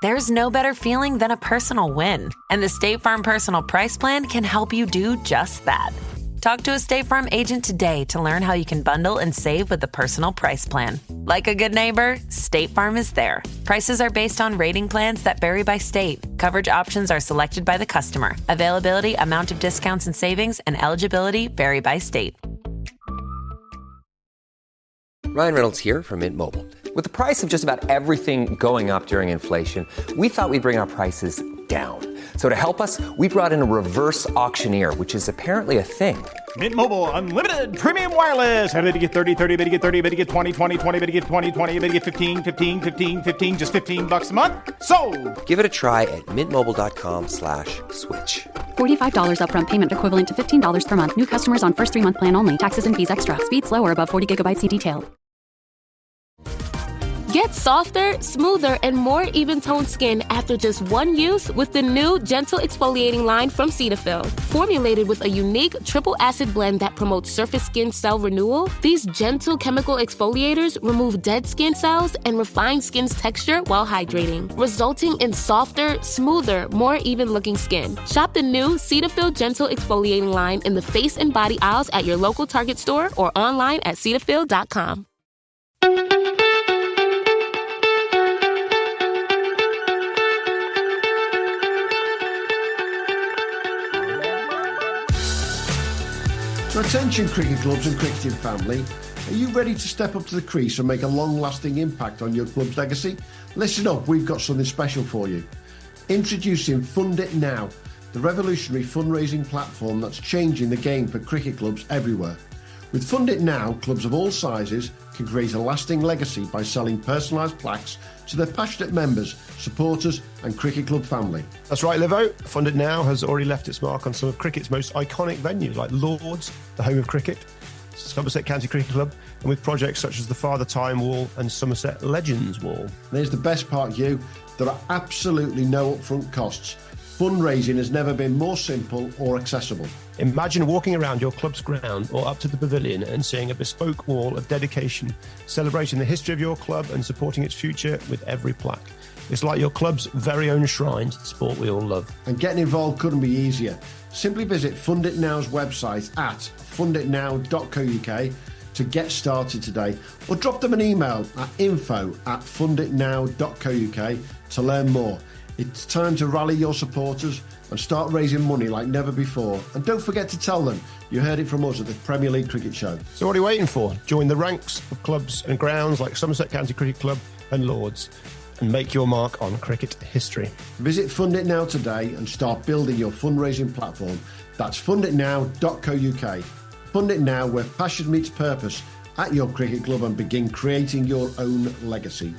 There's no better feeling than a personal win, and the State Farm Personal Price Plan can help you do just that. Talk to a State Farm agent today to learn how you can bundle and save with the Personal Price Plan. Like a good neighbor, State Farm is there. Prices are based on rating plans that vary by state. Coverage options are selected by the customer. Availability, amount of discounts and savings, and eligibility vary by state. Ryan Reynolds here from Mint Mobile. With the price of just about everything going up during inflation, we thought we'd bring our prices down. So to help us, we brought in a reverse auctioneer, which is apparently a thing. Mint Mobile Unlimited Premium Wireless. How to get 30, 30, bit to get 30, bit to get 20, 20, 20, bit to get 20, 20, bit to get 15, 15, 15, 15, just $15 a month? Sold! Give it a try at mintmobile.com/switch. $45 upfront payment equivalent to $15 per month. New customers on first 3-month plan only. Taxes and fees extra. Speed slower above 40 gigabytes. See detail. Get softer, smoother, and more even-toned skin after just one use with the new Gentle Exfoliating line from Cetaphil. Formulated with a unique triple acid blend that promotes surface skin cell renewal, these gentle chemical exfoliators remove dead skin cells and refine skin's texture while hydrating, resulting in softer, smoother, more even-looking skin. Shop the new Cetaphil Gentle Exfoliating line in the face and body aisles at your local Target store or online at Cetaphil.com. So attention cricket clubs and cricketing family, are you ready to step up to the crease and make a long-lasting impact on your club's legacy? Listen up, we've got something special for you. Introducing Fund It Now, the revolutionary fundraising platform that's changing the game for cricket clubs everywhere. With Fund It Now, clubs of all sizes can create a lasting legacy by selling personalised plaques to their passionate members, supporters and cricket club family. That's right, Livo. Fund It Now has already left its mark on some of cricket's most iconic venues like Lords, the home of cricket, Somerset County Cricket Club, and with projects such as the Father Time Wall and Somerset Legends Wall. And here's the best part, Hugh. There are absolutely no upfront costs. Fundraising has never been more simple or accessible. Imagine walking around your club's ground or up to the pavilion and seeing a bespoke wall of dedication, celebrating the history of your club and supporting its future with every plaque. It's like your club's very own shrine to the sport we all love. And getting involved couldn't be easier. Simply visit Fund It Now's website at funditnow.co.uk to get started today, or drop them an email at info@funditnow.co.uk to learn more. It's time to rally your supporters and start raising money like never before. And don't forget to tell them you heard it from us at the Premier League Cricket Show. So what are you waiting for? Join the ranks of clubs and grounds like Somerset County Cricket Club and Lords and make your mark on cricket history. Visit Fund It Now today and start building your fundraising platform. That's funditnow.co.uk. Fund It Now, where passion meets purpose at your cricket club, and begin creating your own legacy.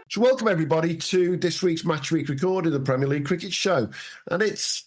So welcome everybody to this week's Match Week recording of the Premier League Cricket Show. And it's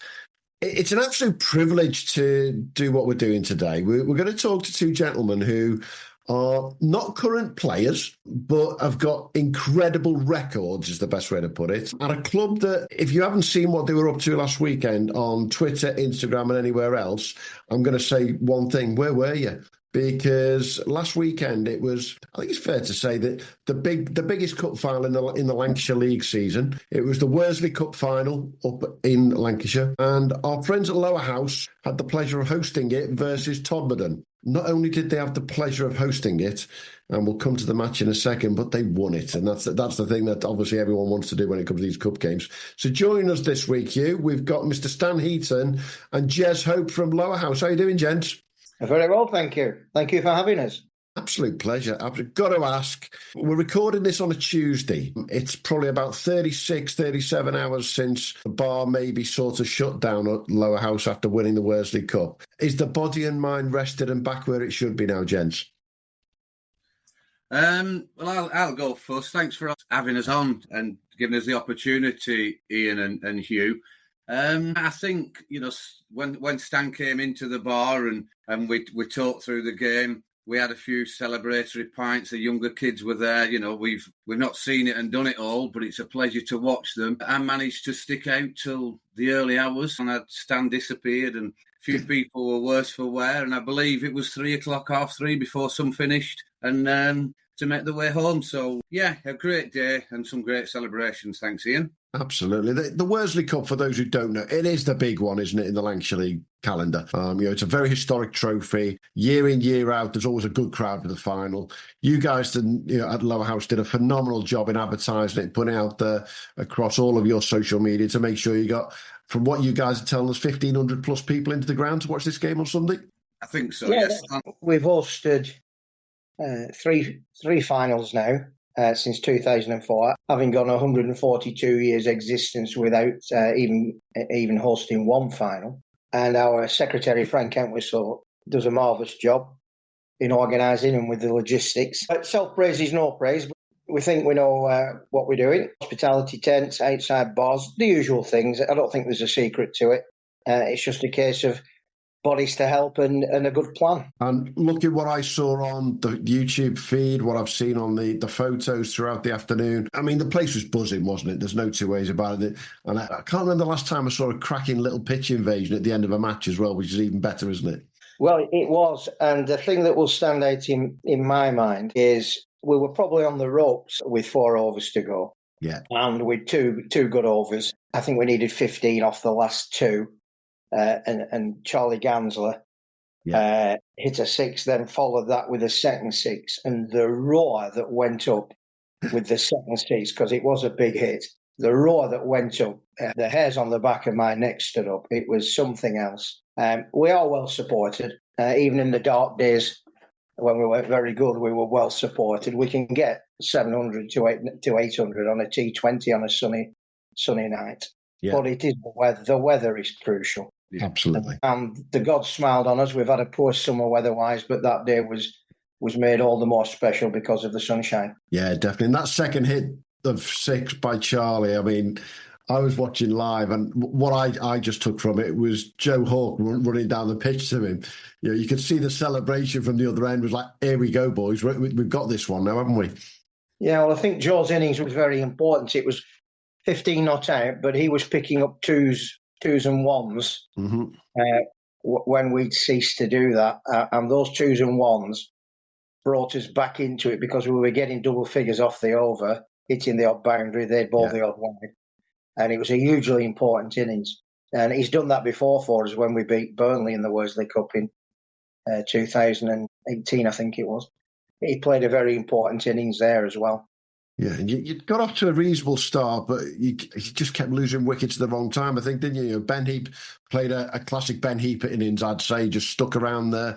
an absolute privilege to do what we're doing today. We're going to talk to two gentlemen who are not current players, but have got incredible records, is the best way to put it, at a club that, if you haven't seen what they were up to last weekend on Twitter, Instagram and anywhere else, I'm going to say one thing: where were you? Because last weekend it was, I think it's fair to say that the biggest cup final in the Lancashire League season. It was the Worsley Cup final up in Lancashire, and our friends at Lowerhouse had the pleasure of hosting it versus Todmorden. Not only did they have the pleasure of hosting it, and we'll come to the match in a second, but they won it. And that's the thing that obviously everyone wants to do when it comes to these cup games. So joining us this week, Hugh, we've got Mr. Stan Heaton and Jez Hope from Lowerhouse. How are you doing, gents? Very well, thank you. Thank you for having us. Absolute pleasure. I've got to ask, we're recording this on a Tuesday. It's probably about 36, 37 hours since the bar maybe sort of shut down at Lowerhouse after winning the Worsley Cup. Is the body and mind rested and back where it should be now, gents? Well, I'll go first. Thanks for having us on and giving us the opportunity, Ian and Hugh. I think, when Stan came into the bar and we talked through the game, we had a few celebratory pints. The younger kids were there. We've not seen it and done it all, but it's a pleasure to watch them. I managed to stick out till the early hours, and Stan disappeared, and a few people were worse for wear. And I believe it was 3:00, 3:30 before some finished. And to make the way home. So, yeah, a great day and some great celebrations. Thanks, Ian. Absolutely. The Worsley Cup, for those who don't know, it is the big one, isn't it, in the Lancashire League calendar? It's a very historic trophy. Year in, year out, there's always a good crowd for the final. You guys at Lowerhouse did a phenomenal job in advertising it, putting it out there across all of your social media to make sure you got, from what you guys are telling us, 1,500 plus people into the ground to watch this game on Sunday? I think so, yeah, yes. We've hosted three finals now. Since 2004, having gone 142 years existence without even hosting one final. And our secretary, Frank Entwistle, does a marvellous job in organising and with the logistics. Self-praise is no praise, but we think we know what we're doing. Hospitality tents, outside bars, the usual things. I don't think there's a secret to it. It's just a case of bodies to help and a good plan. And look at what I saw on the YouTube feed, what I've seen on the photos throughout the afternoon. I mean, the place was buzzing, wasn't it? There's no two ways about it. And I can't remember the last time I saw a cracking little pitch invasion at the end of a match as well, which is even better, isn't it? Well, it was. And the thing that will stand out in my mind is we were probably on the ropes with 4 overs to go. Yeah. And with two good overs. I think we needed 15 off the last 2. And Charlie Gansler hit a 6, then followed that with a second 6. And the roar that went up with the second 6, because it was a big hit, the roar that went up, the hairs on the back of my neck stood up. It was something else. We are well supported. Even in the dark days when we weren't very good, we were well supported. We can get 700 to 800 on a T20 on a sunny night. Yeah. But it is the weather is crucial. Yeah. Absolutely. And the gods smiled on us. We've had a poor summer weather-wise, but that day was made all the more special because of the sunshine. Yeah, definitely. And that second hit of 6 by Charlie, I mean, I was watching live, and what I just took from it was Joe Hawke running down the pitch to him. You could see the celebration from the other end. It was like, here we go, boys. We've got this one now, haven't we? Yeah, well, I think Joe's innings was very important. It was 15 not out, but he was picking up twos and ones when we'd ceased to do that. And those 2s and 1s brought us back into it because we were getting double figures off the over, hitting the odd boundary, they'd bowl the odd wide. And it was a hugely important innings. And he's done that before for us when we beat Burnley in the Worsley Cup in 2018, I think it was. He played a very important innings there as well. Yeah, and you got off to a reasonable start, but you just kept losing wickets at the wrong time, I think, didn't you? Ben Heap played a classic Ben Heap innings, I'd say, just stuck around there.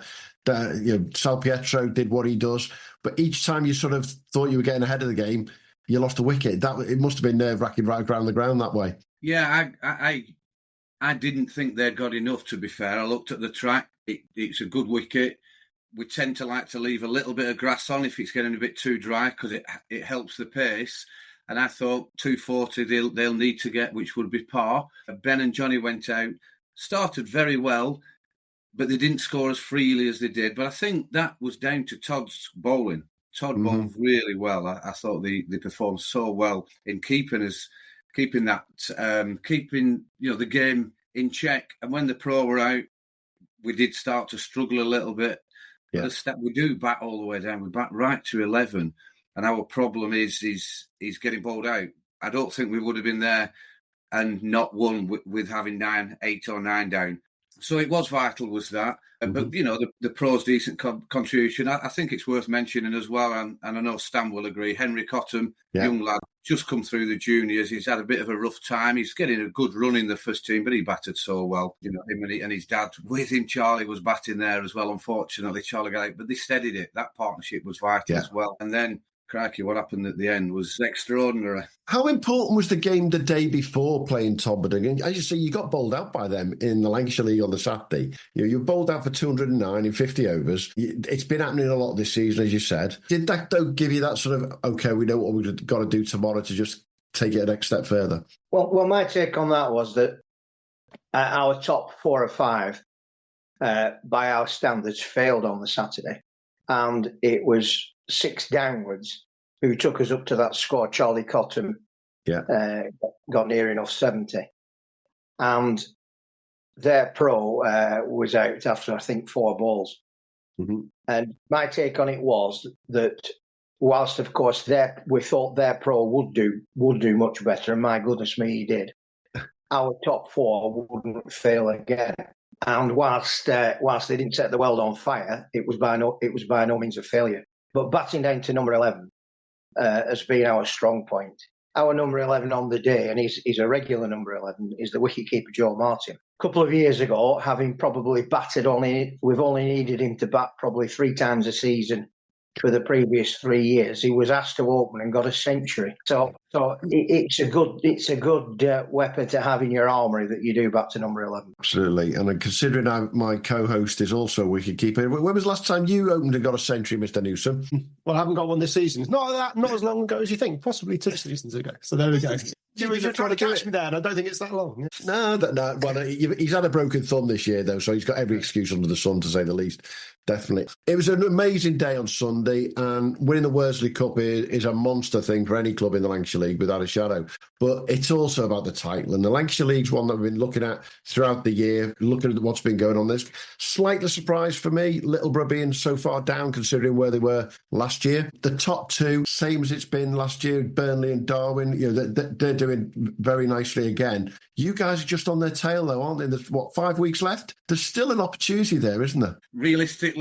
Sal Pietro did what he does, but each time you sort of thought you were getting ahead of the game, you lost a wicket. It must have been nerve-wracking right around the ground that way. Yeah, I didn't think they'd got enough, to be fair. I looked at the track. It's a good wicket. We tend to like to leave a little bit of grass on if it's getting a bit too dry because it helps the pace. And I thought 240 they'll need to get, which would be par. Ben and Johnny went out, started very well, but they didn't score as freely as they did. But I think that was down to Todd's bowling. Todd bowled really well. I thought they performed so well in keeping the game in check. And when the pro were out, we did start to struggle a little bit. Yeah. We do bat all the way down. We bat right to 11, and our problem is getting bowled out. I don't think we would have been there and not won with having 8 or 9 down. So it was vital, was that. But, the pros' decent contribution. I think it's worth mentioning as well, and I know Stan will agree, Henry Cotton, young lad, just come through the juniors. He's had a bit of a rough time. He's getting a good run in the first team, but he batted so well. Him and his dad with him, Charlie, was batting there as well. Unfortunately, Charlie got out, but they steadied it. That partnership was vital as well. And then, crikey, what happened at the end was extraordinary. How important was the game the day before playing Todmorden? As you say, you got bowled out by them in the Lancashire League on the Saturday. You were bowled out for 209 in 50 overs. It's been happening a lot this season, as you said. Did that, though, give you that sort of, okay, we know what we've got to do tomorrow to just take it a next step further? Well, my take on that was that our top 4 or 5, by our standards, failed on the Saturday. And it was 6 downwards who took us up to that score. Charlie Cotton got near enough 70. And their pro was out after, I think, 4 balls. And my take on it was that whilst of course we thought their pro would do much better, and my goodness me, he did. Our top four wouldn't fail again. And whilst they didn't set the world on fire, it was by no means a failure. But batting down to number 11 has been our strong point. Our number 11 on the day, and he's a regular number 11, is the wicketkeeper Joe Martin. A couple of years ago, having probably we've only needed him to bat probably 3 times a season for the previous 3 years. He was asked to open and got a century. So it's a good weapon to have in your armoury that you do back to number 11. Absolutely. And considering my co-host is also a wicketkeeper, when was the last time you opened and got a century, Mr. Newsome? Well, I haven't got one this season. It's not as long ago as you think. Possibly 2 seasons ago. So there we go. You were trying to catch me there, and I don't think it's that long. No. Well, he's had a broken thumb this year, though, so he's got every excuse under the sun, to say the least. Definitely. It was an amazing day on Sunday, and winning the Worsley Cup is a monster thing for any club in the Lancashire League, without a shadow. But it's also about the title, and the Lancashire League's one that we've been looking at throughout the year, looking at what's been going on. This slightly surprised for me, Littleborough being so far down, considering where they were last year. The top two, same as it's been last year, Burnley and Darwin, they're doing very nicely again. You guys are just on their tail, though, aren't they? There's 5 weeks left? There's still an opportunity there, isn't there? Realistically,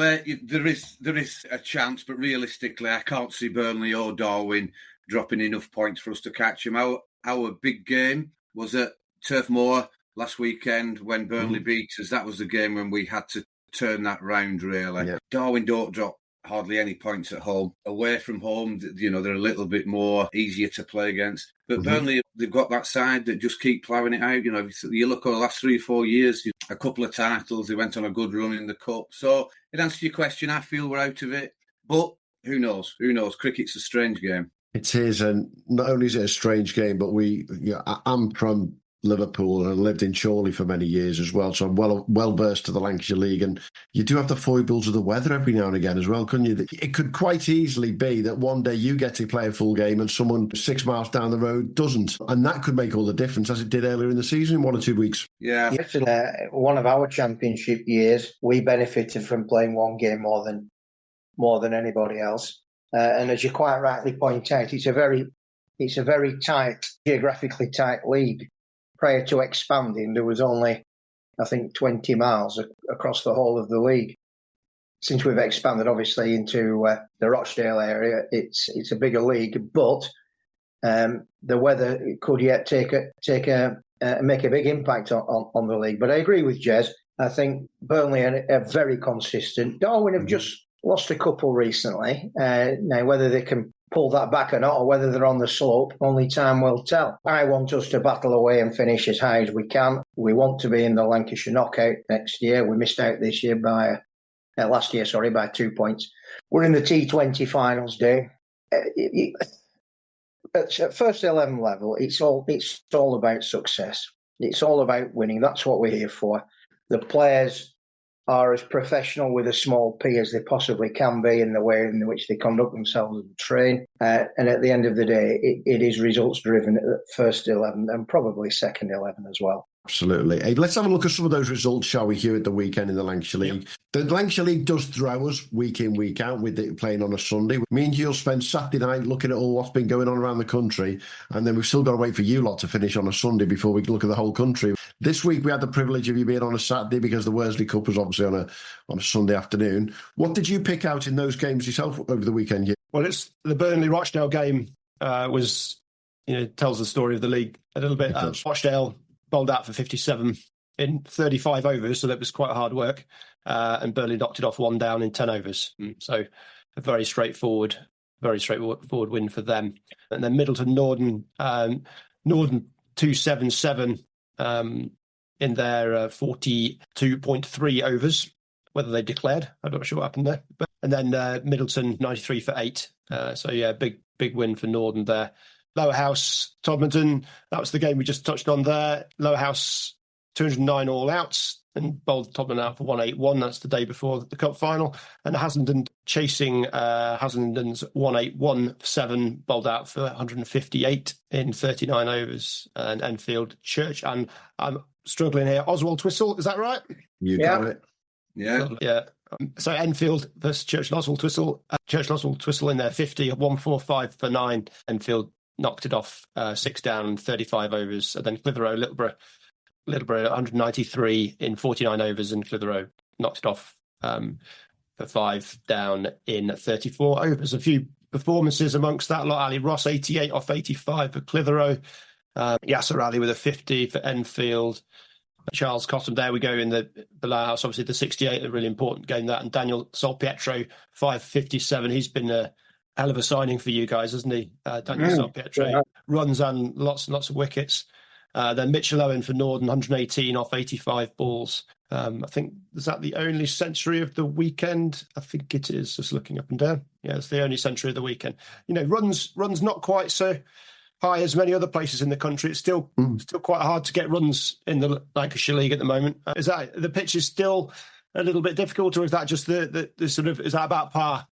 there is a chance, but realistically, I can't see Burnley or Darwin dropping enough points for us to catch them. Our big game was at Turf Moor last weekend when Burnley beat us. That was the game when we had to turn that round, really. Yeah. Darwin don't drop hardly any points at home. Away from home, they're a little bit more easier to play against. But Burnley, they've got that side that just keep ploughing it out. You look over the last 3 or 4 years, a couple of titles, they went on a good run in the Cup. So, in answer to your question, I feel we're out of it. But who knows? Cricket's a strange game. It is, and not only is it a strange game, but I'm from Liverpool and lived in Chorley for many years as well, so I'm well versed to the Lancashire League, and you do have the foibles of the weather every now and again as well, couldn't you? It could quite easily be that one day you get to play a full game and someone 6 miles down the road doesn't, and that could make all the difference, as it did earlier in the season in 1 or 2 weeks. Yeah, one of our championship years, we benefited from playing one game more than anybody else, and as you quite rightly point out, it's a very tight, geographically tight league. Prior to expanding, there was only, I think, 20 miles across the whole of the league. Since we've expanded, obviously, into the Rochdale area, it's a bigger league, but the weather could yet make a big impact on the league. But I agree with Jez. I think Burnley are very consistent. Darwin have just lost a couple recently. Now, whether they can pull that back or not, or whether they're on the slope, only time will tell. I want us to battle away and finish as high as we can. We want to be in the Lancashire knockout next year. We missed out this year last year by 2 points. We're in the T20 finals day. At first 11 level, it's all about success. It's all about winning. That's what we're here for. The players are as professional with a small p as they possibly can be in the way in which they conduct themselves and train. And at the end of the day, it is results driven at first 11 and probably second 11 as well. Absolutely. Hey, let's have a look at some of those results, shall we, here at the weekend in the Lancashire League. Yep. The Lancashire League does throw us week in, week out with it playing on a Sunday. Me and you'll spend Saturday night looking at all what's been going on around the country, and then we've still got to wait for you lot to finish on a Sunday before we look at the whole country. This week we had the privilege of you being on a Saturday because the Worsley Cup was obviously on a Sunday afternoon. What did you pick out in those games yourself over the weekend? Well, it's the Burnley-Rochdale game tells the story of the league a little bit. Rochdale bowled out for 57 in 35 overs, so that was quite hard work. And Burnley knocked it off 1 down in 10 overs. So a very straightforward win for them. And then Middleton Norden 277 in their 42.3 overs. Whether they declared, I'm not sure what happened there. And then Middleton 93 for 8. Big win for Norden there. Lowerhouse, Todmorden, that was the game we just touched on there. Lowerhouse, 209 all outs and bowled Todmorden out for 181. That's the day before the cup final. And Haslenden chasing Haslenden's 181-7, bowled out for 158 in 39 overs. And Enfield Church. And I'm struggling here. Oswald Twistle, is that right? You got it. Yeah. Yeah. So Enfield versus Church Noswell Twistle. Church Noswell Twistle in their 50 at 145 for 9. Enfield knocked it off 6 down, 35 overs. And then Clitheroe, Littleborough 193 in 49 overs, and Clitheroe knocked it off for 5 down in 34 overs. A few performances amongst that lot. Ali Ross 88 off 85 for Clitheroe. Yasser Ali with a 50 for Enfield. Charles Cottam, there we go in the Lowerhouse. Obviously, the 68, a really important game, that. And Daniel Solpietro, 557. He's been a hell of a signing for you guys, hasn't he? Daniel Solpietro, runs and lots and lots of wickets. Then Mitchell Owen for Norden, 118 off 85 balls. I think, is that the only century of the weekend? I think it is, just looking up and down. Yeah, it's the only century of the weekend. You know, runs not quite so high as many other places in the country. It's still quite hard to get runs in the Lancashire League at the moment. Is that the pitch is still a little bit difficult, or is that just the sort of, is that about par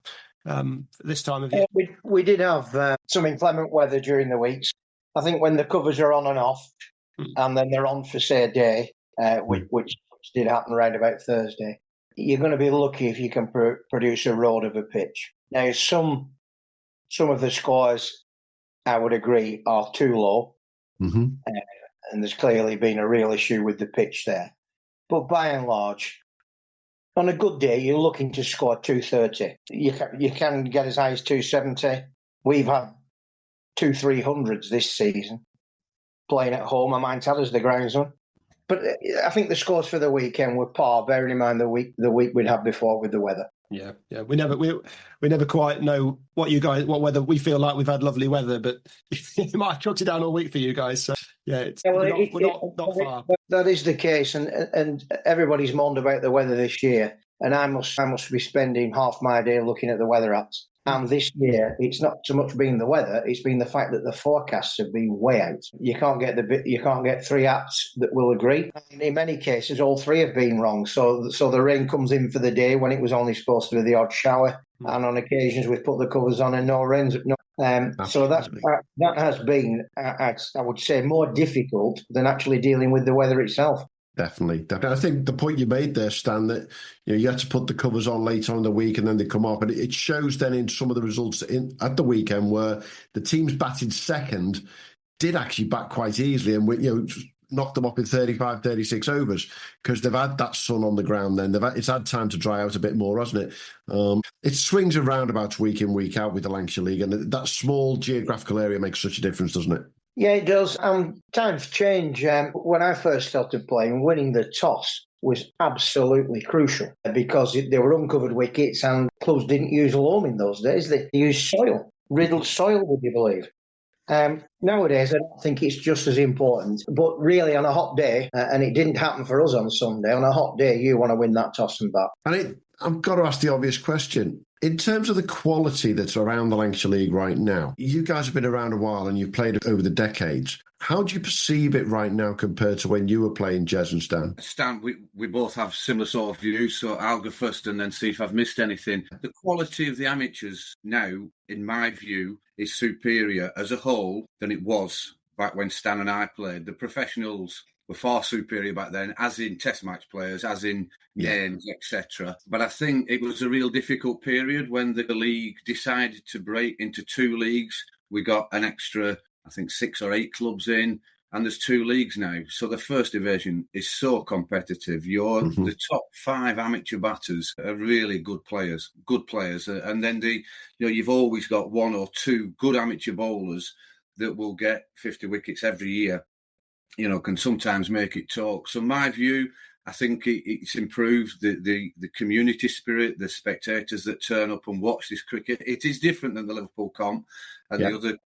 this time of year? We did have some inclement weather during the weeks. I think when the covers are on and off, and then they're on for say a day, which did happen right about Thursday, you're going to be lucky if you can produce a road of a pitch. Now, some of the scores, I would agree, are too low. And there's clearly been a real issue with the pitch there. But by and large, on a good day, you're looking to score 230. You can get as high as 270. We've had 2-300s this season playing at home. I mind tell us the groundsman. But I think the scores for the weekend were par, bearing in mind the week we'd had before with the weather. Yeah. We never quite know what weather. We feel like we've had lovely weather, but it might have chucked it down all week for you guys. So yeah, we're not far. That is the case, and everybody's moaned about the weather this year. And I must be spending half my day looking at the weather apps. And this year, it's not so much been the weather; it's been the fact that the forecasts have been way out. You can't get 3 apps that will agree. And in many cases, all 3 have been wrong. So the rain comes in for the day when it was only supposed to be the odd shower, and on occasions we've put the covers on and no rains. So that has been, I would say, more difficult than actually dealing with the weather itself. Definitely. I think the point you made there, Stan, that you had to put the covers on later on in the week and then they come off. And it shows then in some of the results at the weekend where the teams batted second did actually bat quite easily and knocked them up in 35, 36 overs because they've had that sun on the ground then. It's had time to dry out a bit more, hasn't it? It swings and roundabouts week in, week out with the Lancashire League, and that small geographical area makes such a difference, doesn't it? Yeah, it does. Times change. When I first started playing, winning the toss was absolutely crucial because they were uncovered wickets and clubs didn't use loam in those days. They used soil, riddled soil, would you believe? Nowadays, I don't think it's just as important. But really, on a hot day, and it didn't happen for us on Sunday, on a hot day, you want to win that toss and bat. And I've got to ask the obvious question. In terms of the quality that's around the Lancashire League right now, you guys have been around a while and you've played over the decades. How do you perceive it right now compared to when you were playing, Jez and Stan? Stan, we both have similar sort of views, so I'll go first and then see if I've missed anything. The quality of the amateurs now, in my view, is superior as a whole than it was back when Stan and I played. The professionals were far superior back then, as in test match players, as in names, etc. But I think it was a real difficult period when the league decided to break into 2 leagues. We got an extra, I think, 6 or 8 clubs in, and there's 2 leagues now. So the first division is so competitive. The top 5 amateur batters are really good players. And then you've always got 1 or 2 good amateur bowlers that will get 50 wickets every year. Can sometimes make it talk. So my view, I think it's improved the community spirit, the spectators that turn up and watch this cricket. It is different than the Liverpool comp and the other,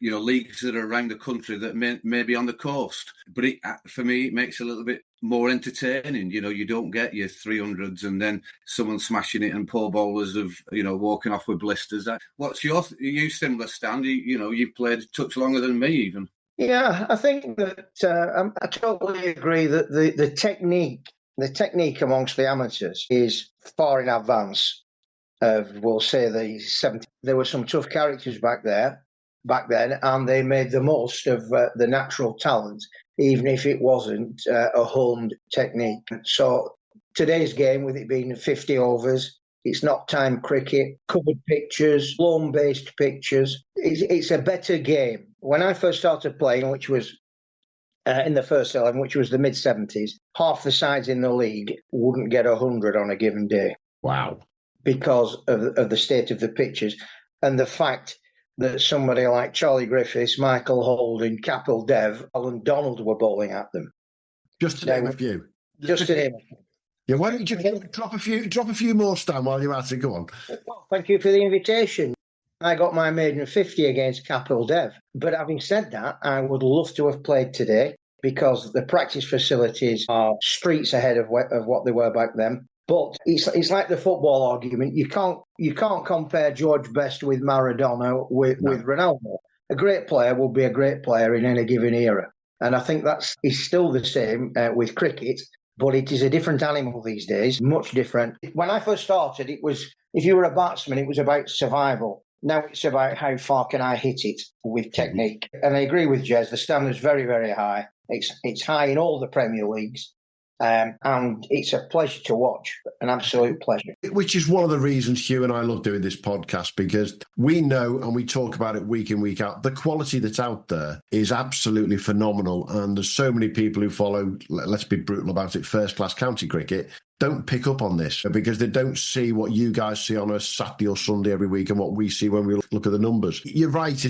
leagues that are around the country that may be on the coast. But for me, it makes it a little bit more entertaining. You don't get your 300s and then someone smashing it and poor bowlers of, walking off with blisters. What's are you similar, Stan? You've played a touch longer than me even. Yeah, I think that I totally agree that the technique amongst the amateurs is far in advance of, we'll say, the 70s. There were some tough characters back then, and they made the most of the natural talent, even if it wasn't a honed technique. So today's game, with it being 50 overs, it's not time cricket, covered pitches, lawn-based pitches. It's a better game. When I first started playing, which was in the first 11, which was the mid-70s, half the sides in the league wouldn't get 100 on a given day. Wow. Because of the state of the pitches and the fact that somebody like Charlie Griffiths, Michael Holding, Kapil Dev, Alan Donald were bowling at them. Just to name a few. Just to name a few. Yeah, why don't you drop a few more, Stan, while you're at it? Go on. Well, thank you for the invitation. I got my maiden 50 against Kapil Dev. But having said that, I would love to have played today because the practice facilities are streets ahead of what they were back then. But it's like the football argument. You can't compare George Best with Maradona with Ronaldo. A great player will be a great player in any given era. And I think is still the same with cricket. But it is a different animal these days, much different. When I first started, it was, if you were a batsman, it was about survival. Now it's about how far can I hit it with technique. And I agree with Jez, the standard's very, very high. It's high in all the Premier Leagues. And it's a pleasure to watch, an absolute pleasure. Which is one of the reasons Hugh and I love doing this podcast, because we know, and we talk about it week in, week out, the quality that's out there is absolutely phenomenal. And there's so many people who follow, let's be brutal about it, first-class county cricket, don't pick up on this because they don't see what you guys see on a Saturday or Sunday every week and what we see when we look at the numbers. You're right,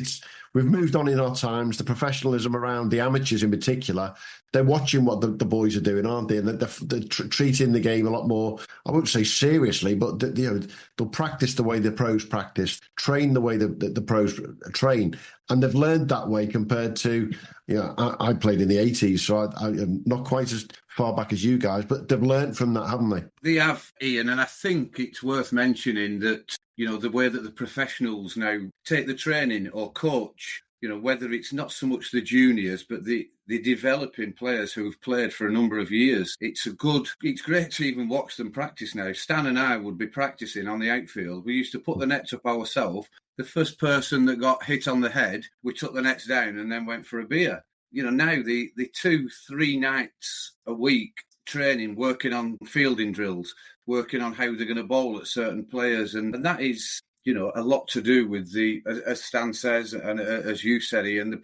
we've moved on in our times. The professionalism around the amateurs in particular, they're watching what the boys are doing, aren't they? And they're treating the game a lot more, I wouldn't say seriously, but they'll practice the way the pros practice, train the way the pros train. And they've learned that way compared to, I played in the 80s, so I'm not quite as far back as you guys, but they've learned from that, haven't they? They have, Ian, and I think it's worth mentioning that, the way that the professionals now take the training or coach, whether it's not so much the juniors, but the developing players who have played for a number of years. It's great to even watch them practice now. Stan and I would be practicing on the outfield. We used to put the nets up ourselves. The first person that got hit on the head, we took the nets down and then went for a beer. Now the 2-3 nights a week training, working on fielding drills, working on how they're going to bowl at certain players. And that is, a lot to do with as Stan says, and as you said, Ian, the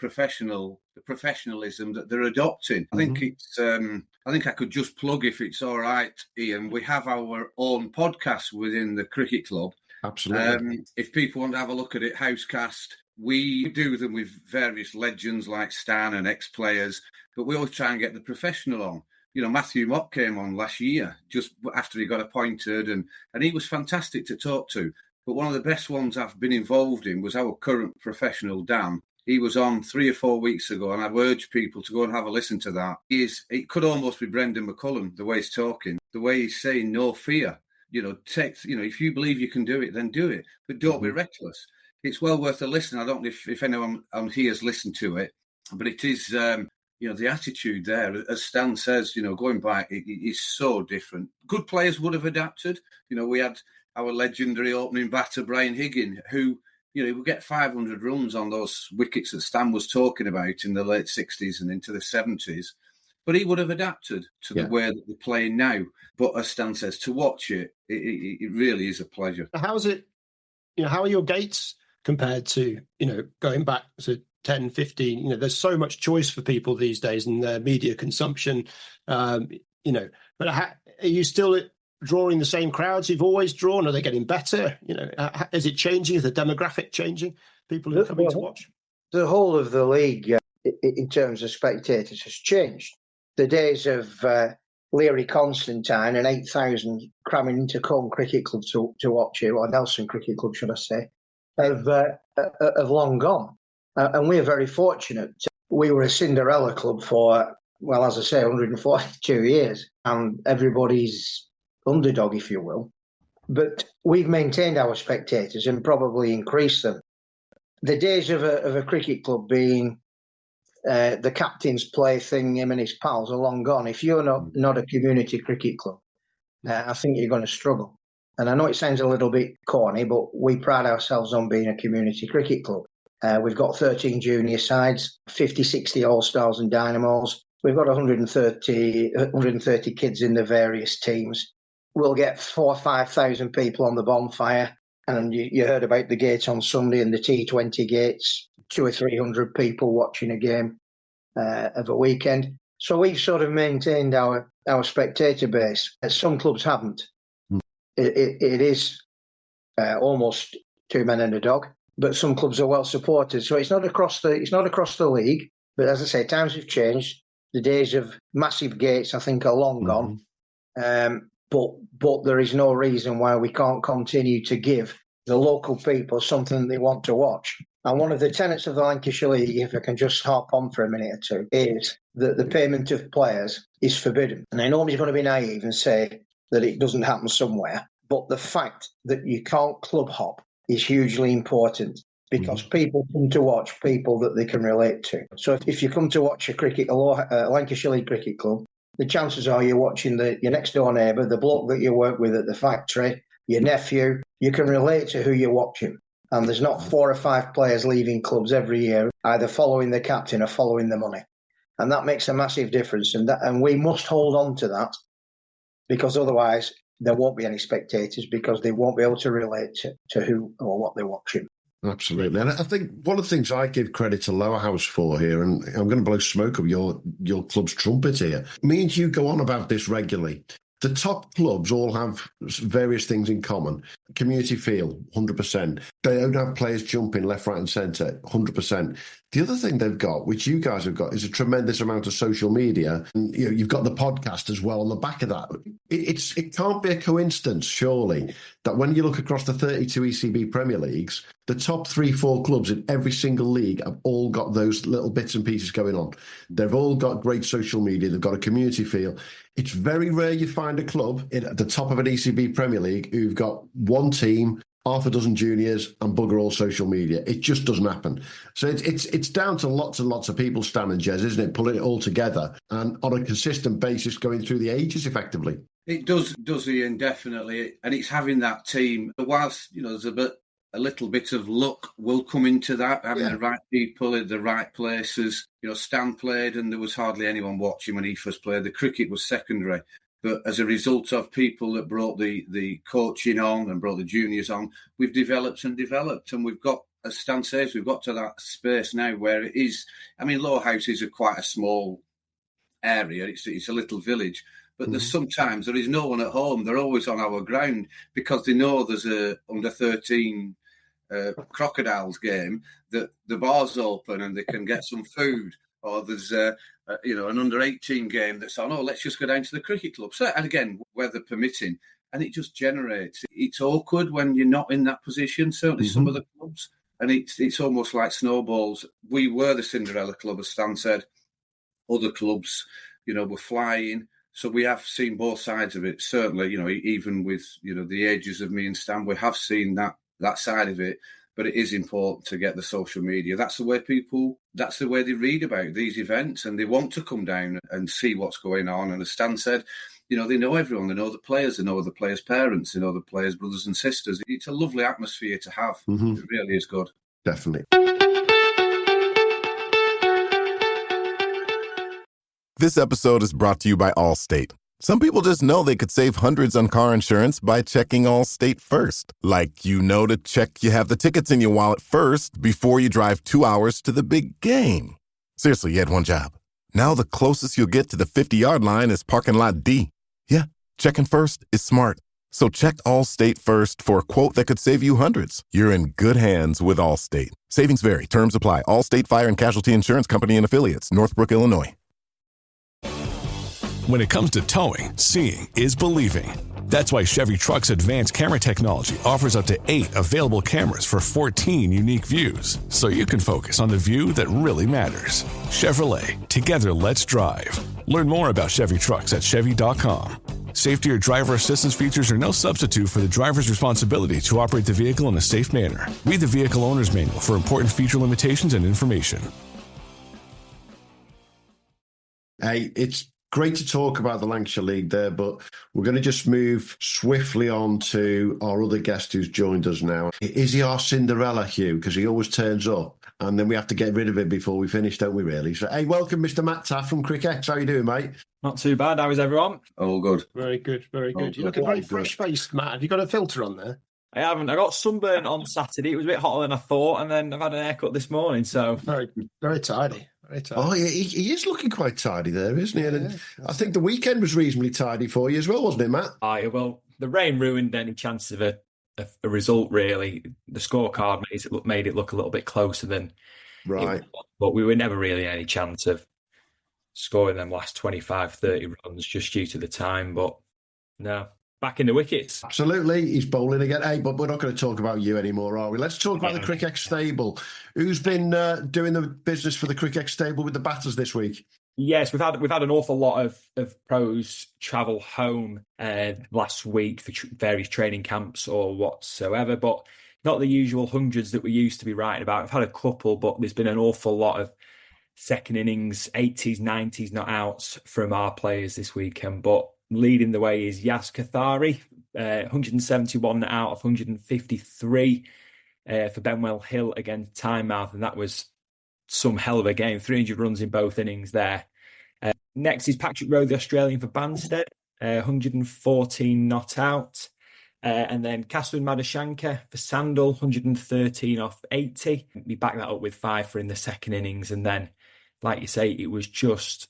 professionalism that they're adopting. I think I think I could just plug, if it's all right, Ian, we have our own podcast within the cricket club. Absolutely. If people want to have a look at it, Housecast, we do them with various legends like Stan and ex-players, but we always try and get the professional on. Matthew Mott came on last year, just after he got appointed, and he was fantastic to talk to. But one of the best ones I've been involved in was our current professional, Dan. He was on 3 or 4 weeks ago, and I've urged people to go and have a listen to that. It could almost be Brendan McCullum, the way he's talking, the way he's saying no fear. If you believe you can do it, then do it. But don't be reckless. It's well worth a listen. I don't know if anyone on here has listened to it, but it is, the attitude there, as Stan says, going back, it is so different. Good players would have adapted. We had our legendary opening batter, Brian Higgin, who, would get 500 runs on those wickets that Stan was talking about in the late 60s and into the 70s. But he would have adapted to the way that they're playing now. But as Stan says, to watch it, it really is a pleasure. How's it, how are your gates compared to, going back to 10, 15, there's so much choice for people these days in their media consumption, but are you still drawing the same crowds you've always drawn? Are they getting better? Is it changing? Is the demographic changing? People who are coming to watch? The whole of the league, in terms of spectators, has changed. The days of Leary Constantine and 8,000 cramming into Combe Cricket Club to watch you, or Nelson Cricket Club, should I say, have long gone. And we're very fortunate. We were a Cinderella club for, well, as I say, 142 years, and everybody's underdog, if you will. But we've maintained our spectators and probably increased them. The days of a cricket club being the captain's plaything, him and his pals, are long gone. If you're not a community cricket club, I think you're going to struggle. And I know it sounds a little bit corny, but we pride ourselves on being a community cricket club. We've got 13 junior sides, 50, 60 All-Stars and Dynamos, We've got 130 kids in the various teams. We'll get 4,000 or 5,000 people on the bonfire. And you heard about the gates on Sunday and the T20 gates, 200 or 300 people watching a game of a weekend. So we've sort of maintained our spectator base. Some clubs haven't. It is almost two men and a dog, but some clubs are well supported. So it's not across the league. But as I say, times have changed. The days of massive gates, I think, are long gone. But there is no reason why we can't continue to give the local people something they want to watch. And one of the tenets of the Lancashire League, if I can just hop on for a minute or two, is that the payment of players is forbidden. And I know nobody's going to be naive and say that it doesn't happen somewhere, but the fact that you can't club hop is hugely important, because people come to watch people that they can relate to. So if you come to watch a Lancashire League cricket club, the chances are you're watching your next door neighbour, the bloke that you work with at the factory, your nephew. You can relate to who you're watching. And there's not 4 or 5 players leaving clubs every year, either following the captain or following the money. And that makes a massive difference. And we must hold on to that, because otherwise there won't be any spectators, because they won't be able to relate to who or what they're watching. Absolutely. And I think one of the things I give credit to Lowerhouse for here, and I'm going to blow smoke up your club's trumpet here, me and you go on about this regularly. The top clubs all have various things in common. Community feel, 100%. They don't have players jumping left, right and centre, 100%. The other thing they've got, which you guys have got, is a tremendous amount of social media. And, you've got the podcast as well on the back of that. It can't be a coincidence, surely, that when you look across the 32 ECB Premier Leagues, the top 3-4 clubs in every single league have all got those little bits and pieces going on. They've all got great social media. They've got a community feel. It's very rare you find a club at the top of an ECB Premier League who've got one team, half a dozen juniors, and bugger all social media. It just doesn't happen. So it's down to lots and lots of people, Stan and Jez, isn't it? Pulling it all together and on a consistent basis going through the ages effectively. It does, Ian, definitely. And it's having that team. Whilst, there's a little bit of luck will come into that, having the right people in the right places. Stan played and there was hardly anyone watching when he first played. The cricket was secondary. But as a result of people that brought the coaching on and brought the juniors on, we've developed. And we've got, as Stan says, we've got to that space now where it is. I mean, Lowerhouse is quite a small area. It's a little village. But there's sometimes there is no one at home. They're always on our ground because they know there's a under-13 Crocodiles game that the bar's open and they can get some food. Or there's an under-18 game that's on. Oh, let's just go down to the cricket club. So, and again, weather permitting, and it just generates. It's awkward when you're not in that position. Certainly, some of the clubs, and it's almost like snowballs. We were the Cinderella club, as Stan said. Other clubs, were flying. So we have seen both sides of it. Certainly, even with the ages of me and Stan, we have seen that side of it. But it is important to get the social media. That's the way they read about these events, and they want to come down and see what's going on. And as Stan said, they know everyone. They know the players. They know the players' parents. They know the players' brothers and sisters. It's a lovely atmosphere to have. It really is good. Definitely. This episode is brought to you by Allstate. Some people just know they could save hundreds on car insurance by checking Allstate first. Like, to check you have the tickets in your wallet first before you drive 2 hours to the big game. Seriously, you had one job. Now the closest you'll get to the 50-yard line is parking lot D. Yeah, checking first is smart. So check Allstate first for a quote that could save you hundreds. You're in good hands with Allstate. Savings vary. Terms apply. Allstate Fire and Casualty Insurance Company and Affiliates. Northbrook, Illinois. When it comes to towing, seeing is believing. That's why Chevy Truck's advanced camera technology offers up to 8 available cameras for 14 unique views, so you can focus on the view that really matters. Chevrolet, together let's drive. Learn more about Chevy Trucks at Chevy.com. Safety or driver assistance features are no substitute for the driver's responsibility to operate the vehicle in a safe manner. Read the Vehicle Owner's Manual for important feature limitations and information. Hey, it's great to talk about the Lancashire League there, but we're going to just move swiftly on to our other guest who's joined us now. Is he our Cinderella, Hugh? Because he always turns up. and then we have to get rid of it before we finish, don't we, really? So, hey, welcome, Mr. Matt Taff from Cricket. How you doing, mate? Not too bad. How is everyone? All good. Very good, very good. You good. look very Good. fresh-faced, Matt. Have you got a filter on there? I haven't. I got sunburnt on Saturday. It was a bit hotter than I thought, and then I've had an haircut this morning. So very, very tidy. Very tidy. Oh, yeah, he is looking quite tidy there, isn't he? And I think the weekend was reasonably tidy for you as well, wasn't it, Matt? Well, the rain ruined any chance of a result, really. The scorecard made it look a little bit closer than right. But we were never really any chance of scoring them last 25, 30 runs just due to the time. But no. Back in the wickets. Absolutely. He's bowling again. Hey, but we're not going to talk about you anymore, are we? Let's talk about the Cricket stable. Who's been doing the business for the Cricket stable with the batters this week? Yes, we've had an awful lot of pros travel home last week for various training camps or whatsoever, but not the usual hundreds that we used to be writing about. I've had a couple, but there's been an awful lot of second innings, 80s, 90s not outs from our players this weekend, but leading the way is Yas Kathari, 171 out of 153 for Benwell Hill against Tynemouth, and that was some hell of a game. 300 runs in both innings there. Next is Patrick Rowe, the Australian for Banstead, 114 not out. And then Kaswin Madashankar for Sandal, 113 off 80. We back that up with 5 for in the second innings. And then, like you say, it was just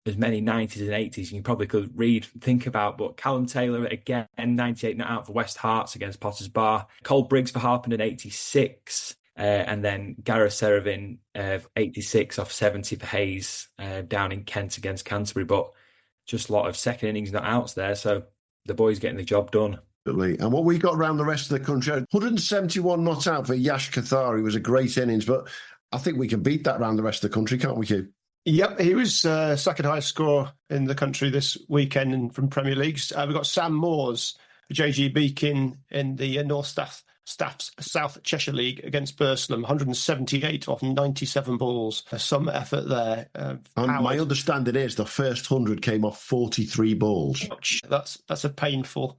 as many 90s and 80s you probably could think about. But Callum Taylor, again, 98 not out for West Hearts against Potters Bar. Cole Briggs for Harpenden, 86. And then Gareth Seravin, 86 off 70 for Hayes down in Kent against Canterbury. But just a lot of second innings not outs there. So the boys getting the job done. And what we got around the rest of the country, 171 not out for Yash Kathari was a great innings, but I think we can beat that around the rest of the country, can't we, Hugh? Yep, he was second highest scorer in the country this weekend from Premier Leagues. We've got Sam Moores, JG Beakin in the South Cheshire League against Burslem, 178 off 97 balls. Some effort there. My understanding is the first 100 came off 43 balls. That's a painful.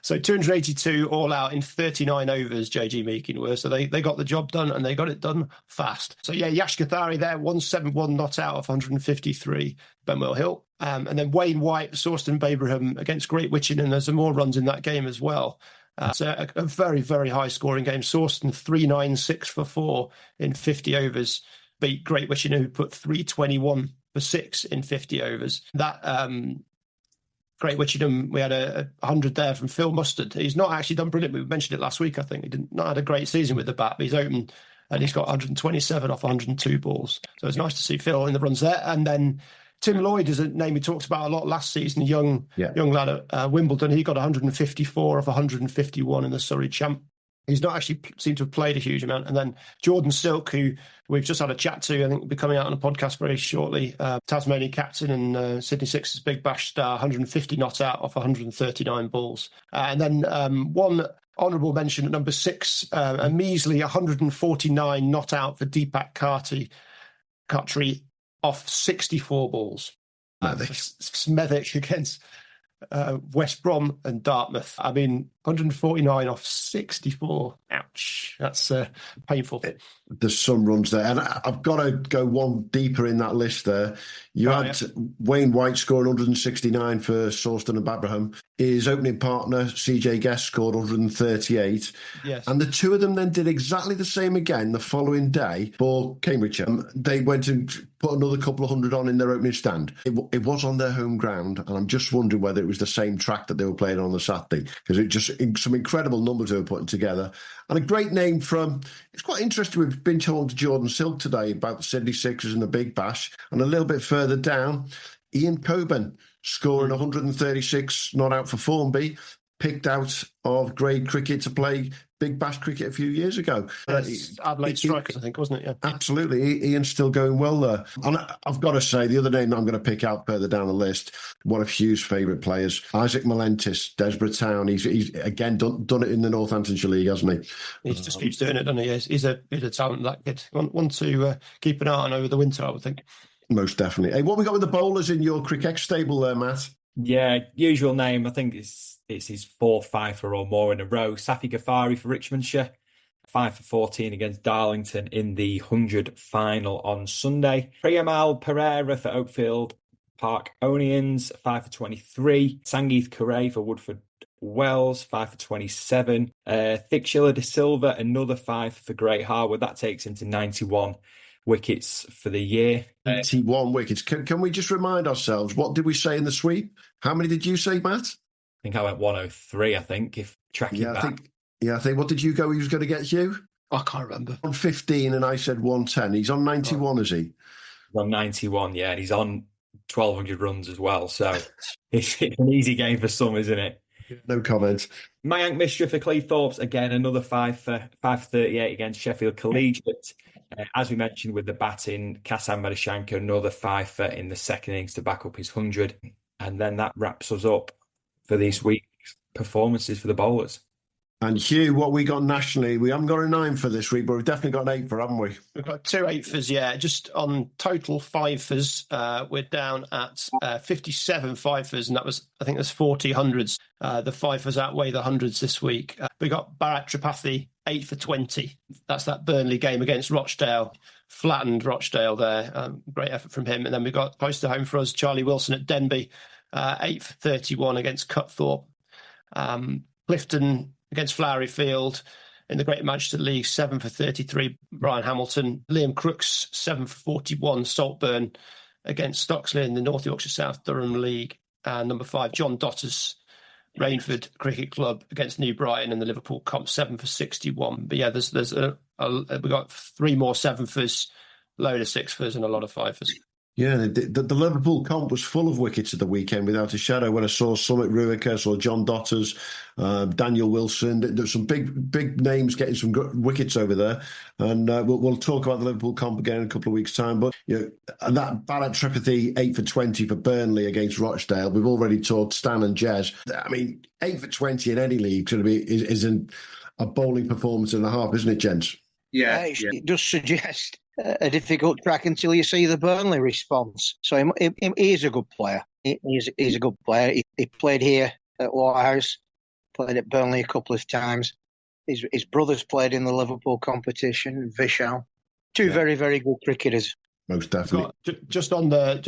So 282 all out in 39 overs, JG Meakin were. So they got the job done, and they got it done fast. So yeah, Yash Kathari there, 171 not out of 153, Benwell Hill. And then Wayne White, Sawston Babraham against Great Witching, and there's some more runs in that game as well. It's a very, very high-scoring game. Sawston 396 for 4 in 50 overs. Beat Great Witching, who put 321 for 6 in 50 overs. That Great Witching, we had a 100 there from Phil Mustard. He's not actually done brilliant. We mentioned it last week, I think. He did not had a great season with the bat, but he's opened and he's got 127 off 102 balls. So it's nice to see Phil in the runs there. And then Tim Lloyd is a name we talked about a lot last season, young lad at Wimbledon. He got 154 off 151 in the Surrey Champ. He's not actually seemed to have played a huge amount. And then Jordan Silk, who we've just had a chat to, I think will be coming out on a podcast very shortly, Tasmanian captain and Sydney Sixers Big Bash star, 150 not out off 139 balls. And then one honourable mention at number 6, a measly 149 not out for Deepak Khatri off 64 balls. Smethwick against West Brom and Dartmouth. I mean, 149 off 64. Ouch. That's painful. There's some runs there. And I've got to go one deeper in that list there. You had Wayne White scoring 169 for Sawston and Babraham. His opening partner, CJ Guest, scored 138. Yes. And the two of them then did exactly the same again the following day for Cambridge. They went and put another couple of hundred on in their opening stand. It was on their home ground, and I'm just wondering whether it was the same track that they were playing on the Saturday, because it just some incredible numbers they were putting together. And a great name from, it's quite interesting, we've been talking to Jordan Silk today about the Sydney Sixers and the Big Bash, and a little bit further down, Ian Coburn scoring 136 not out for Formby, picked out of grade cricket to play Big Bash cricket a few years ago. Adelaide Strikers, I think, wasn't it? Yeah. Absolutely. Ian's still going well there. And I've got to say, the other name that I'm going to pick out further down the list, one of Hugh's favourite players, Isaac Malentis, Desborough Town. He's again done it in the Northamptonshire League, hasn't he? He just keeps doing it, doesn't he? He's a talent, that kid. One to keep an eye on over the winter, I would think. Most definitely. Hey, what we got with the bowlers in your cricket stable there, Matt? Yeah, usual name. I think it's his 4th 5 or more in a row. Safi Ghaffari for Richmondshire, 5 for 14 against Darlington in the 100 final on Sunday. Priyamal Pereira for Oakfield Park Onions, 5 for 23. Sangeeth Correa for Woodford Wells, 5 for 27. Thickshiller De Silva, another 5 for Great Harwood. That takes him to 91 wickets for the year. 81 wickets. Can we just remind ourselves, what did we say in the sweep? How many did you say, Matt? I think I went 103, I think, if tracking back. I think. What did you go he was going to get, Hugh? I can't remember. On 15 and I said 110. He's on 91, is he? He's on 91, yeah, and he's on 1,200 runs as well. So it's an easy game for some, isn't it? No comment. Mayank Mishra for Cleethorpes, again, another 5 for 38 against Sheffield Collegiate. As we mentioned with the batting, Kasan Medashenko, another 5 for in the second innings to back up his 100. And then that wraps us up for this week's performances for the bowlers. And Hugh, what we got nationally, we haven't got a 9 for this week, but we've definitely got an 8 for, haven't we? We've got 2 8-fers, yeah. Just on total 5-fers, we're down at 57 5-fers, and I think there's 40 hundreds. The 5-fers outweigh the hundreds this week. We got Bharat Tripathi, 8 for 20. That's that Burnley game against Rochdale. Flattened Rochdale there. Great effort from him. And then we got close to home for us, Charlie Wilson at Denby, 8 for 31 against Cutthorpe. Clifton against Flowery Field in the Greater Manchester League, 7 for 33, Brian Hamilton. Liam Crooks, 7 for 41, Saltburn against Stocksley in the North Yorkshire South Durham League. And number 5, John Dotters, Rainford Cricket Club against New Brighton in the Liverpool Comp, 7 for 61. But yeah, there's we got 3 more 7-fers, load of 6-fers and a lot of 5-fers. Yeah, the Liverpool comp was full of wickets at the weekend, without a shadow. When I saw Sumit Ruika, saw John Dotters, Daniel Wilson, there's some big names getting some good wickets over there. And we'll talk about the Liverpool comp again in a couple of weeks' time. But and that Bharat Tripathi 8 for 20 for Burnley against Rochdale. We've already talked Stan and Jez. I mean, 8 for 20 in any league is a bowling performance and a half, isn't it, gents? Yeah, it does suggest a difficult track until you see the Burnley response. So he is a good player. He's a good player. He played here at Lowerhouse, played at Burnley a couple of times. His brothers played in the Liverpool competition, Vishal. Two very, very good cricketers. Most definitely. Just on the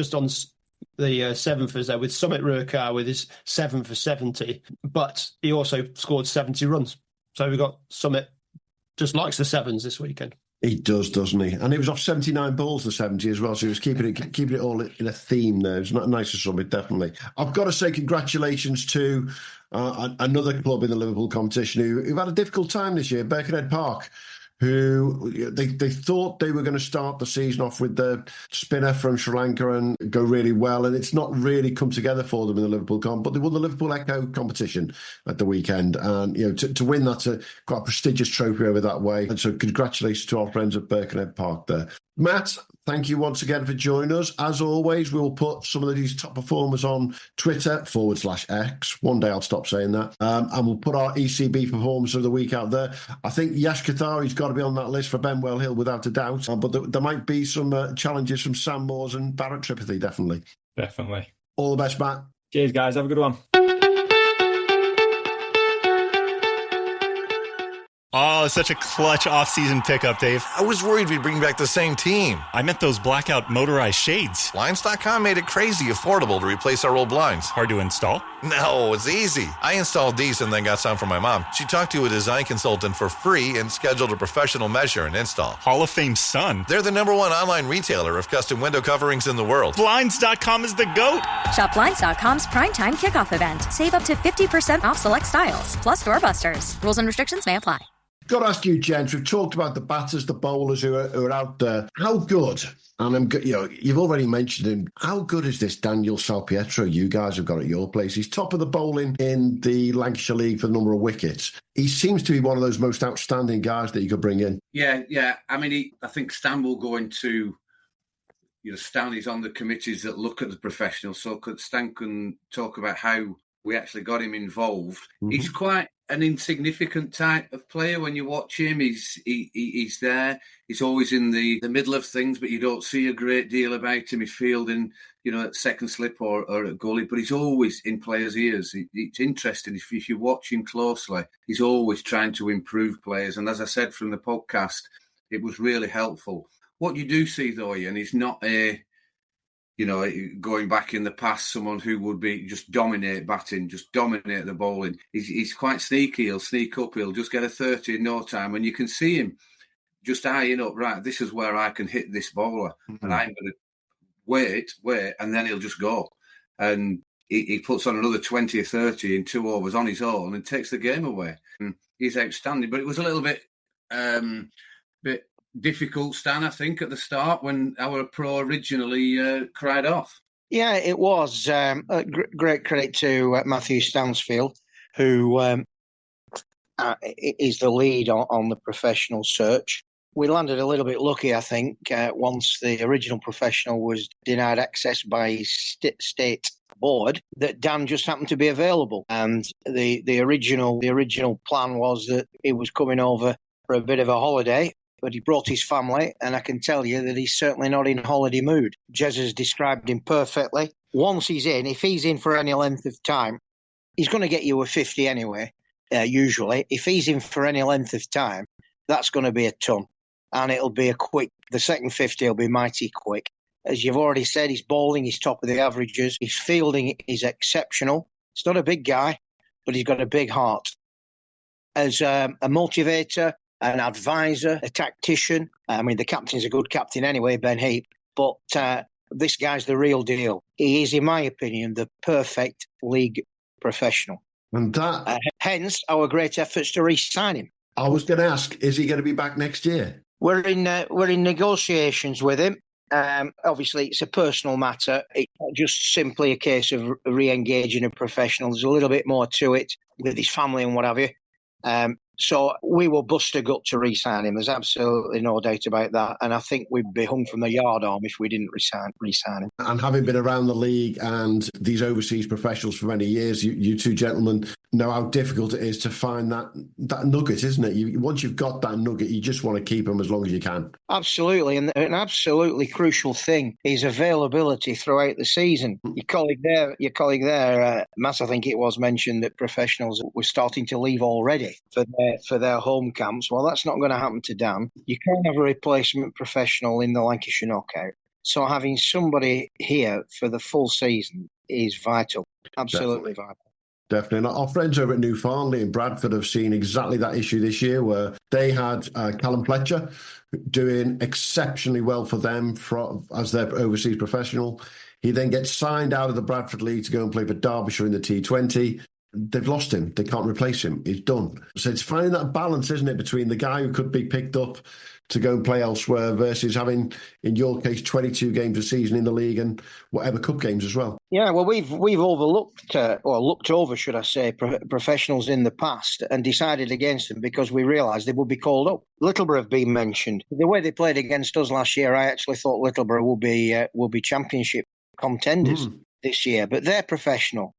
7-fers there, with Sumit Ruika with his 7 for 70, but he also scored 70 runs. So we've got Sumit just likes the 7s this weekend. He does, doesn't he? And it was off 79 balls to 70 as well, so he was keeping it all in a theme there. It's not nice to Summit, definitely. I've got to say congratulations to another club in the Liverpool competition who've had a difficult time this year, Birkenhead Park, who they thought they were going to start the season off with the spinner from Sri Lanka and go really well, and it's not really come together for them in the Liverpool comp, but they won the Liverpool Echo competition at the weekend, and to win that's quite a prestigious trophy over that way, and so congratulations to our friends at Birkenhead Park there. Matt, thank you once again for joining us. As always, we'll put some of these top performers on Twitter /X. One day I'll stop saying that. And we'll put our ECB performers of the week out there. I think Yash Kathari's got to be on that list for Benwell Hill without a doubt. But there might be some challenges from Sam Moores and Bharat Tripathi, definitely. Definitely. All the best, Matt. Cheers, guys. Have a good one. Oh, such a clutch off-season pickup, Dave. I was worried we'd bring back the same team. I meant those blackout motorized shades. Blinds.com made it crazy affordable to replace our old blinds. Hard to install? No, it's easy. I installed these and then got some for my mom. She talked to a design consultant for free and scheduled a professional measure and install. Hall of Fame son. They're the #1 online retailer of custom window coverings in the world. Blinds.com is the GOAT. Shop Blinds.com's primetime kickoff event. Save up to 50% off select styles, plus doorbusters. Rules and restrictions may apply. Got to ask you, gents, we've talked about the batters, the bowlers who are out there. How good, and you've already mentioned him, how good is this Daniel Salpietro you guys have got at your place? He's top of the bowling in the Lancashire League for the number of wickets. He seems to be one of those most outstanding guys that you could bring in. Yeah. I mean, I think Stan will go into, Stan is on the committees that look at the professionals, so Stan can talk about how we actually got him involved. He's quite an insignificant type of player when you watch him. He's there. He's always in the middle of things, but you don't see a great deal about him. He's fielding, at second slip or at goalie, but he's always in players' ears. It's interesting. If you watch him closely, he's always trying to improve players. And as I said from the podcast, it was really helpful. What you do see, though, Ian, he's not going back in the past, someone who would be just dominate batting, just dominate the bowling. He's quite sneaky. He'll sneak up. He'll just get a 30 in no time. And you can see him just eyeing up, right, this is where I can hit this bowler. And I'm going to wait, and then he'll just go. And he puts on another 20 or 30 in 2 overs on his own and takes the game away. And he's outstanding. But it was a little bit difficult, Stan, I think, at the start when our pro originally cried off. Yeah, it was. Great credit to Matthew Stansfield, who is the lead on the professional search. We landed a little bit lucky, I think, once the original professional was denied access by his state board, that Dan just happened to be available. And the original plan was that he was coming over for a bit of a holiday, but he brought his family, and I can tell you that he's certainly not in holiday mood. Jez has described him perfectly. Once he's in, if he's in for any length of time, he's going to get you a 50 anyway, usually. If he's in for any length of time, that's going to be a ton. And it'll be the second 50 will be mighty quick. As you've already said, his bowling is top of the averages. His fielding is exceptional. He's not a big guy, but he's got a big heart. As a motivator, an advisor, a tactician. I mean, the captain's a good captain anyway, Ben Heap, but this guy's the real deal. He is, in my opinion, the perfect league professional. And that... hence our great efforts to re-sign him. I was going to ask, is he going to be back next year? We're in negotiations with him. Obviously, it's a personal matter. It's not just simply a case of re-engaging a professional. There's a little bit more to it with his family and what have you. So we will bust a gut to re-sign him. There's absolutely no doubt about that. And I think we'd be hung from the yard arm if we didn't re-sign him. And having been around the league and these overseas professionals for many years, you two gentlemen know how difficult it is to find that nugget, isn't it? Once you've got that nugget, you just want to keep them as long as you can. Absolutely. And an absolutely crucial thing is availability throughout the season. Your colleague there, Matt, I think it was, mentioned that professionals were starting to leave already for their home camps. Well, that's not going to happen to Dan. You can't have a replacement professional in the Lancashire knockout. So having somebody here for the full season is vital. Absolutely vital. Definitely. And our friends over at New Farnley in Bradford have seen exactly that issue this year, where they had Callum Fletcher doing exceptionally well for them as their overseas professional. He then gets signed out of the Bradford League to go and play for Derbyshire in the T20. They've lost him. They can't replace him. He's done. So it's finding that balance, isn't it, between the guy who could be picked up to go and play elsewhere versus having, in your case, 22 games a season in the league and whatever cup games as well. Yeah, well, we've overlooked, or looked over, should I say, professionals in the past and decided against them because we realised they would be called up. Littleborough have been mentioned. The way they played against us last year, I actually thought Littleborough will be championship contenders this year, but they're professional.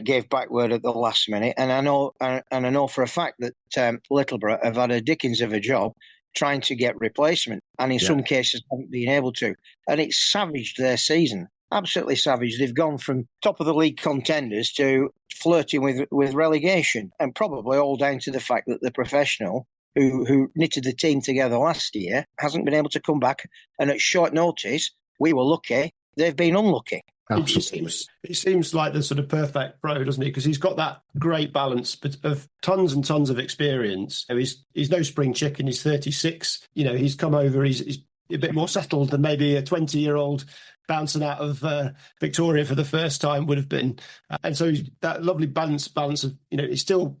Gave back word at the last minute, and I know for a fact that Littleborough have had a dickens of a job trying to get replacement, and in some cases haven't been able to. And it's savaged their season, absolutely savaged. They've gone from top of the league contenders to flirting with relegation, and probably all down to the fact that the professional who knitted the team together last year hasn't been able to come back. And at short notice, we were lucky; they've been unlucky. It seems like the sort of perfect pro, doesn't he? Because he's got that great balance of tons and tons of experience. He's no spring chicken. He's 36. He's come over. He's a bit more settled than maybe a 20-year-old bouncing out of Victoria for the first time would have been. And so that lovely balance of, he's still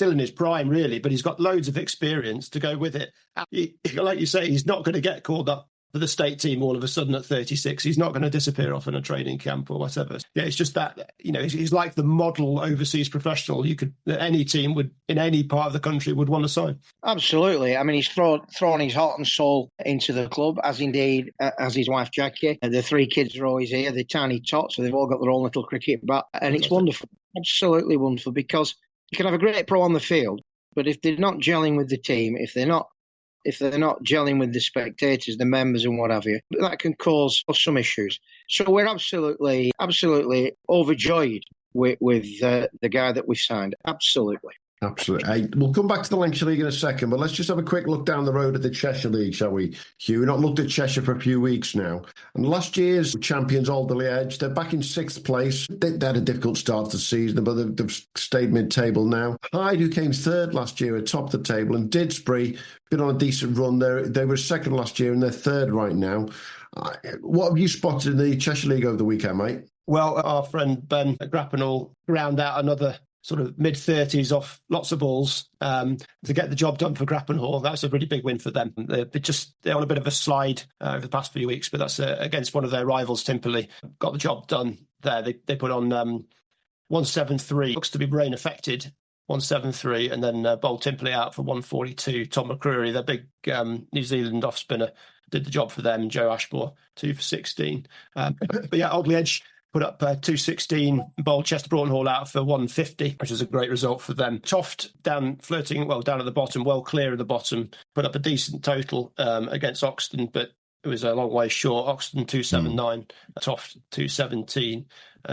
in his prime, really, but he's got loads of experience to go with it. Like you say, he's not going to get called up for the state team all of a sudden at 36. He's not going to disappear off in a training camp or whatever. Yeah, it's just that, he's like the model overseas professional that any team would, in any part of the country, would want to sign. Absolutely. I mean, he's thrown his heart and soul into the club, as indeed as his wife Jackie. And the 3 kids are always here. They're tiny tots, so they've all got their own little cricket bat. And it's wonderful. Absolutely wonderful, because you can have a great pro on the field, but if they're not gelling with the team, if they're not gelling with the spectators, the members and what have you, that can cause some issues. So we're absolutely overjoyed with the guy that we signed. Absolutely. Absolutely. We'll come back to the Lancashire League in a second, but let's just have a quick look down the road at the Cheshire League, shall we, Hugh? We've not looked at Cheshire for a few weeks now. And last year's champions, Alderley Edge, they're back in 6th place. They had a difficult start to the season, but they've stayed mid-table now. Hyde, who came 3rd last year, atop the table, and Didsbury, been on a decent run there. They were 2nd last year, and they're 3rd right now. What have you spotted in the Cheshire League over the weekend, mate? Well, our friend Ben at Grappenhall ground out another sort of mid-30s off lots of balls to get the job done for Grappenhall. That's a really big win for them. They're on a bit of a slide over the past few weeks, but that's against one of their rivals, Timperley. Got the job done there. They put on 173. Looks to be rain affected, 173, and then bowled Timperley out for 142. Tom McCreary, their big New Zealand off-spinner, did the job for them. Joe Ashmore, 2 for 16. But yeah, Alderley Edge put up 216, bowled Chester Broughton Hall out for 150, which was a great result for them. Toft down at the bottom, well clear of the bottom, put up a decent total against Oxton, but it was a long way short. Oxton 279, Toft 217,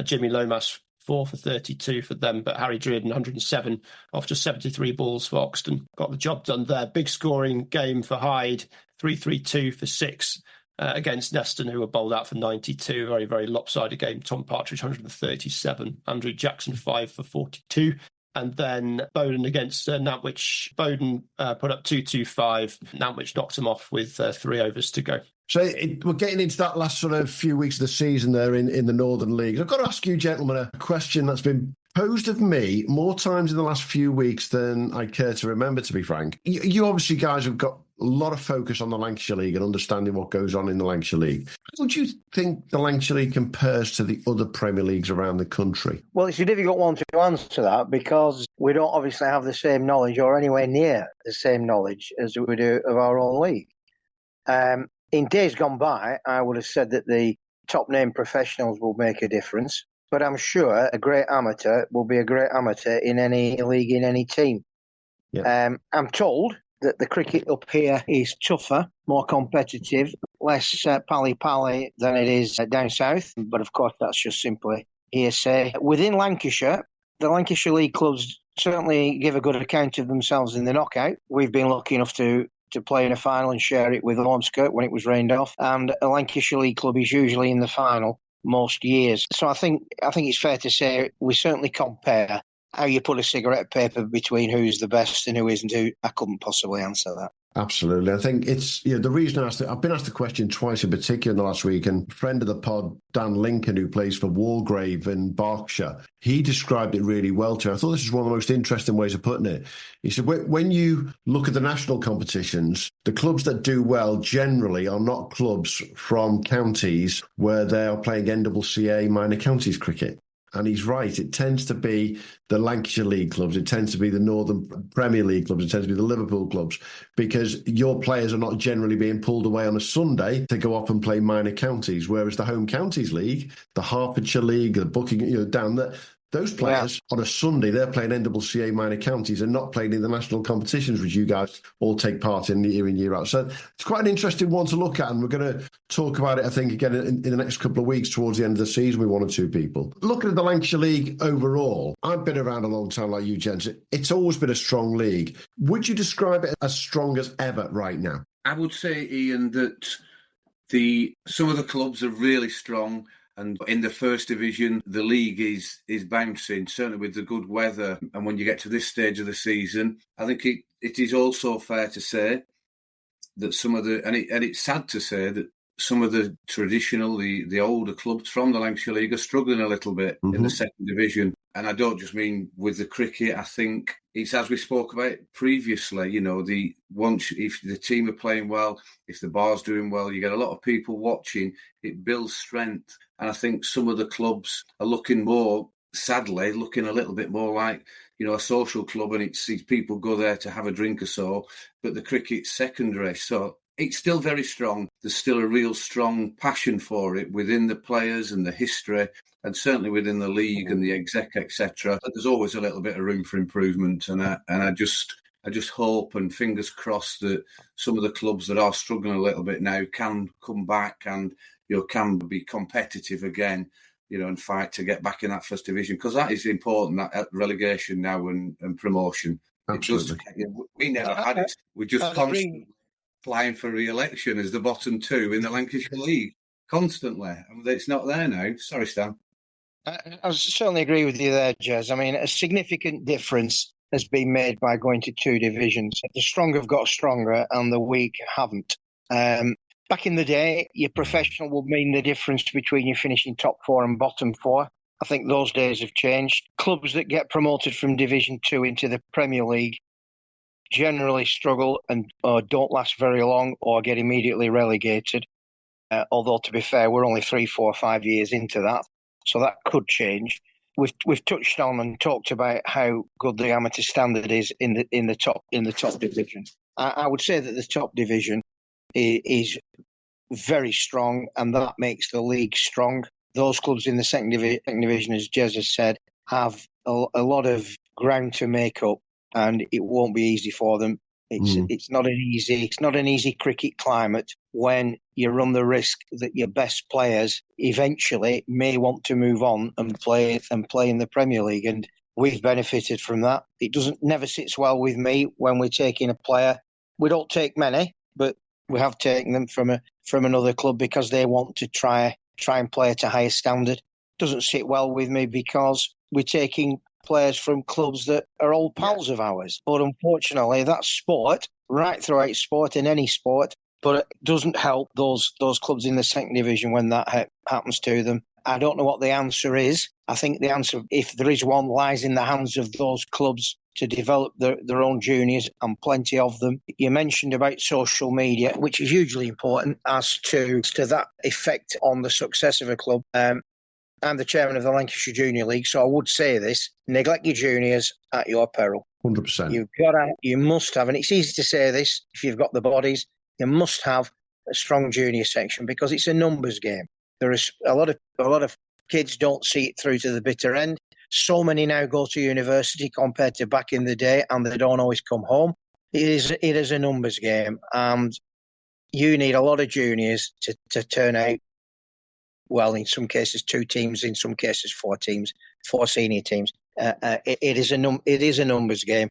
Jimmy Lomas 4 for 32 for them, but Harry Drieden 107 off just 73 balls for Oxton. Got the job done there. Big scoring game for Hyde, 332 for 6. Against Neston, who were bowled out for 92. Very, very lopsided game. Tom Partridge, 137. Andrew Jackson, 5 for 42. And then Bowden against Nantwich. Bowden put up 225. Nantwich knocked him off with 3 overs to go. So we're getting into that last sort of few weeks of the season there in the Northern League. I've got to ask you, gentlemen, a question that's been posed of me more times in the last few weeks than I care to remember, to be frank. You obviously guys have got a lot of focus on the Lancashire League and understanding what goes on in the Lancashire League. How do you think the Lancashire League compares to the other Premier Leagues around the country? Well, it's a difficult one to answer that, because we don't obviously have the same knowledge, or anywhere near the same knowledge as we do of our own league. In days gone by, I would have said that the top name professionals will make a difference, but I'm sure a great amateur will be a great amateur in any league, in any team. Yeah. I'm told that the cricket up here is tougher, more competitive, less pally-pally than it is down south. But of course, that's just simply hearsay. Within Lancashire, the Lancashire League clubs certainly give a good account of themselves in the knockout. We've been lucky enough to play in a final and share it with Ormskirk when it was rained off. And a Lancashire League club is usually in the final most years. So I think it's fair to say we certainly compare. How you put a cigarette paper between who's the best and who isn't, I couldn't possibly answer that. Absolutely. I think it's the reason I've been asked the question twice in particular in the last week, and a friend of the pod, Dan Lincoln, who plays for Wargrave in Berkshire, he described it really well to me. I thought this is one of the most interesting ways of putting it. He said, when you look at the national competitions, the clubs that do well generally are not clubs from counties where they are playing NCCA minor counties cricket. And he's right. It tends to be the Lancashire League clubs. It tends to be the Northern Premier League clubs. It tends to be the Liverpool clubs, because your players are not generally being pulled away on a Sunday to go up and play minor counties. Whereas the Home Counties League, the Hertfordshire League, the Buckingham, down there, those players on a Sunday, they're playing NCCA minor counties and not playing in the national competitions, which you guys all take part in year out. So it's quite an interesting one to look at, and we're going to talk about it, I think, again in the next couple of weeks towards the end of the season with 1 or 2 people. Looking at the Lancashire League overall, I've been around a long time like you, gents. It's always been a strong league. Would you describe it as strong as ever right now? I would say, Ian, that some of the clubs are really strong. And in the first division, the league is bouncing, certainly with the good weather. And when you get to this stage of the season, I think it is also fair to say that and it's sad to say that some of the traditional, the older clubs from the Lancashire League are struggling a little bit in the second division. And I don't just mean with the cricket. I think it's, as we spoke about previously, if the team are playing well, if the bar's doing well, you get a lot of people watching. It builds strength. And I think some of the clubs are looking a little bit more like, a social club, and it's people go there to have a drink or so. But the cricket's secondary. So it's still very strong. There's still a real strong passion for it within the players and the history, and certainly within the league and the exec, etc. But there's always a little bit of room for improvement, and I just hope and fingers crossed that some of the clubs that are struggling a little bit now can come back and can be competitive again, and fight to get back in that first division, because that is important. That relegation now and promotion. Absolutely. We never had it. We just constantly flying for re-election as the bottom two in the Lancashire League constantly. It's not there now. Sorry, Stan. I certainly agree with you there, Jez. I mean, a significant difference has been made by going to two divisions. The strong have got stronger and the weak haven't. Back in the day, your professional would mean the difference between you finishing top four and bottom four. I think those days have changed. Clubs that get promoted from Division 2 into the Premier League generally struggle and don't last very long or get immediately relegated. Although, to be fair, we're only 3, 4, 5 years into that, so that could change. We've touched on and talked about how good the amateur standard is in the top division. I would say that the top division is very strong, and that makes the league strong. Those clubs in the second division, as Jez has said, have a lot of ground to make up, and it won't be easy for them. It's not an easy cricket climate when you run the risk that your best players eventually may want to move on and play in the Premier League, and we've benefited from that. It never sits well with me when we're taking a player. We don't take many, but we have taken them from another club because they want to try and play at a higher standard. Doesn't sit well with me because we're taking players from clubs that are old pals of ours. But unfortunately, that's sport, right throughout sport, in any sport. But it doesn't help those clubs in the second division when that happens to them. I don't know what the answer is. I think the answer, if there is one, lies in the hands of those clubs to develop their own juniors, and plenty of them. You mentioned about social media, which is hugely important as to that effect on the success of a club. I'm the chairman of the Lancashire Junior League, so I would say this: neglect your juniors at your peril. 100%. You must have, and it's easy to say this if you've got the bodies, you must have a strong junior section because it's a numbers game. There is a lot of kids don't see it through to the bitter end. So many now go to university compared to back in the day, and they don't always come home. It is a numbers game, and you need a lot of juniors to turn out well. In some cases, 2 teams. In some cases, 4 teams, 4 senior teams. It is a numbers game,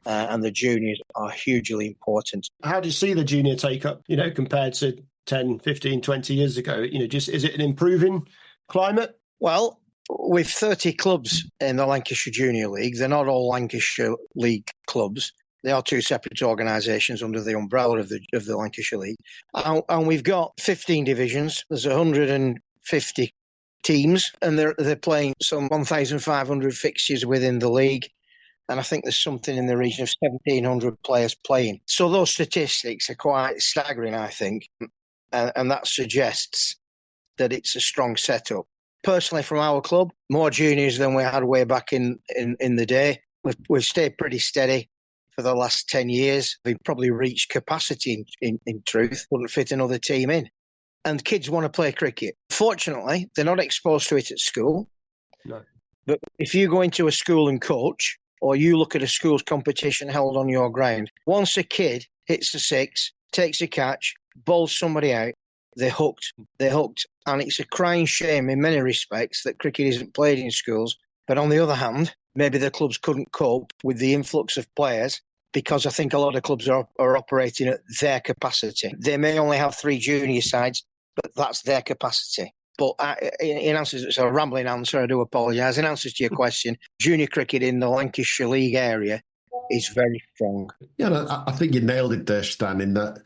and the juniors are hugely important. How do you see the junior take up? Compared to 10, 15, 20 years ago. Is it an improving climate? Well, with 30 clubs in the Lancashire Junior League, they're not all Lancashire League clubs. They are 2 separate organisations under the umbrella of the Lancashire League. And we've got 15 divisions. There's 150 teams, and they're playing some 1,500 fixtures within the league. And I think there's something in the region of 1,700 players playing. So those statistics are quite staggering, I think. And that suggests that it's a strong setup. Personally, from our club, more juniors than we had way back in the day. We've stayed pretty steady for the last 10 years. We've probably reached capacity in truth. Wouldn't fit another team in. And kids want to play cricket. Fortunately, they're not exposed to it at school. No. But if you go into a school and coach, or you look at a school's competition held on your ground, once a kid hits a 6, takes a catch, bowls somebody out, they're hooked. And it's a crying shame in many respects that cricket isn't played in schools. But on the other hand, maybe the clubs couldn't cope with the influx of players, because I think a lot of clubs are operating at their capacity. They may only have 3 junior sides, but that's their capacity. But in answer, it's a rambling answer, I do apologise. In answer to your question, junior cricket in the Lancashire League area is very strong. Yeah, I think you nailed it there, Stan, in that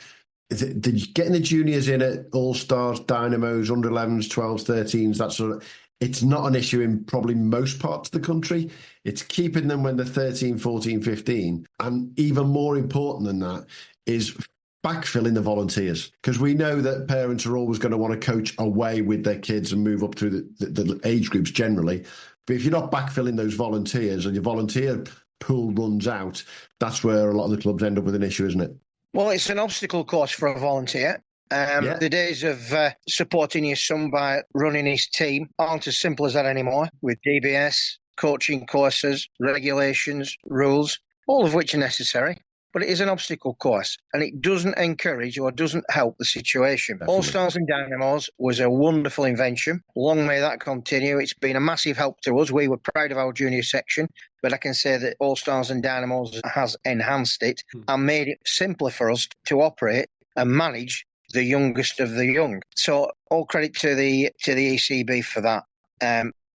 getting the juniors in at All-Stars, Dynamos, under-11s, 12s, 13s, that sort of, it's not an issue in probably most parts of the country. It's keeping them when they're 13, 14, 15. And even more important than that is backfilling the volunteers, because we know that parents are always going to want to coach away with their kids and move up through the age groups generally. But if you're not backfilling those volunteers and your volunteer pool runs out, that's where a lot of the clubs end up with an issue, isn't it? Well, it's an obstacle course for a volunteer. The days of supporting your son by running his team aren't as simple as that anymore, with DBS, coaching courses, regulations, rules, all of which are necessary. But it is an obstacle course, and it doesn't encourage or doesn't help the situation. All Stars and Dynamos was a wonderful invention. Long may that continue. It's been a massive help to us. We were proud of our junior section, but I can say that All Stars and Dynamos has enhanced it and made it simpler for us to operate and manage the youngest of the young. So all credit to the ECB for that.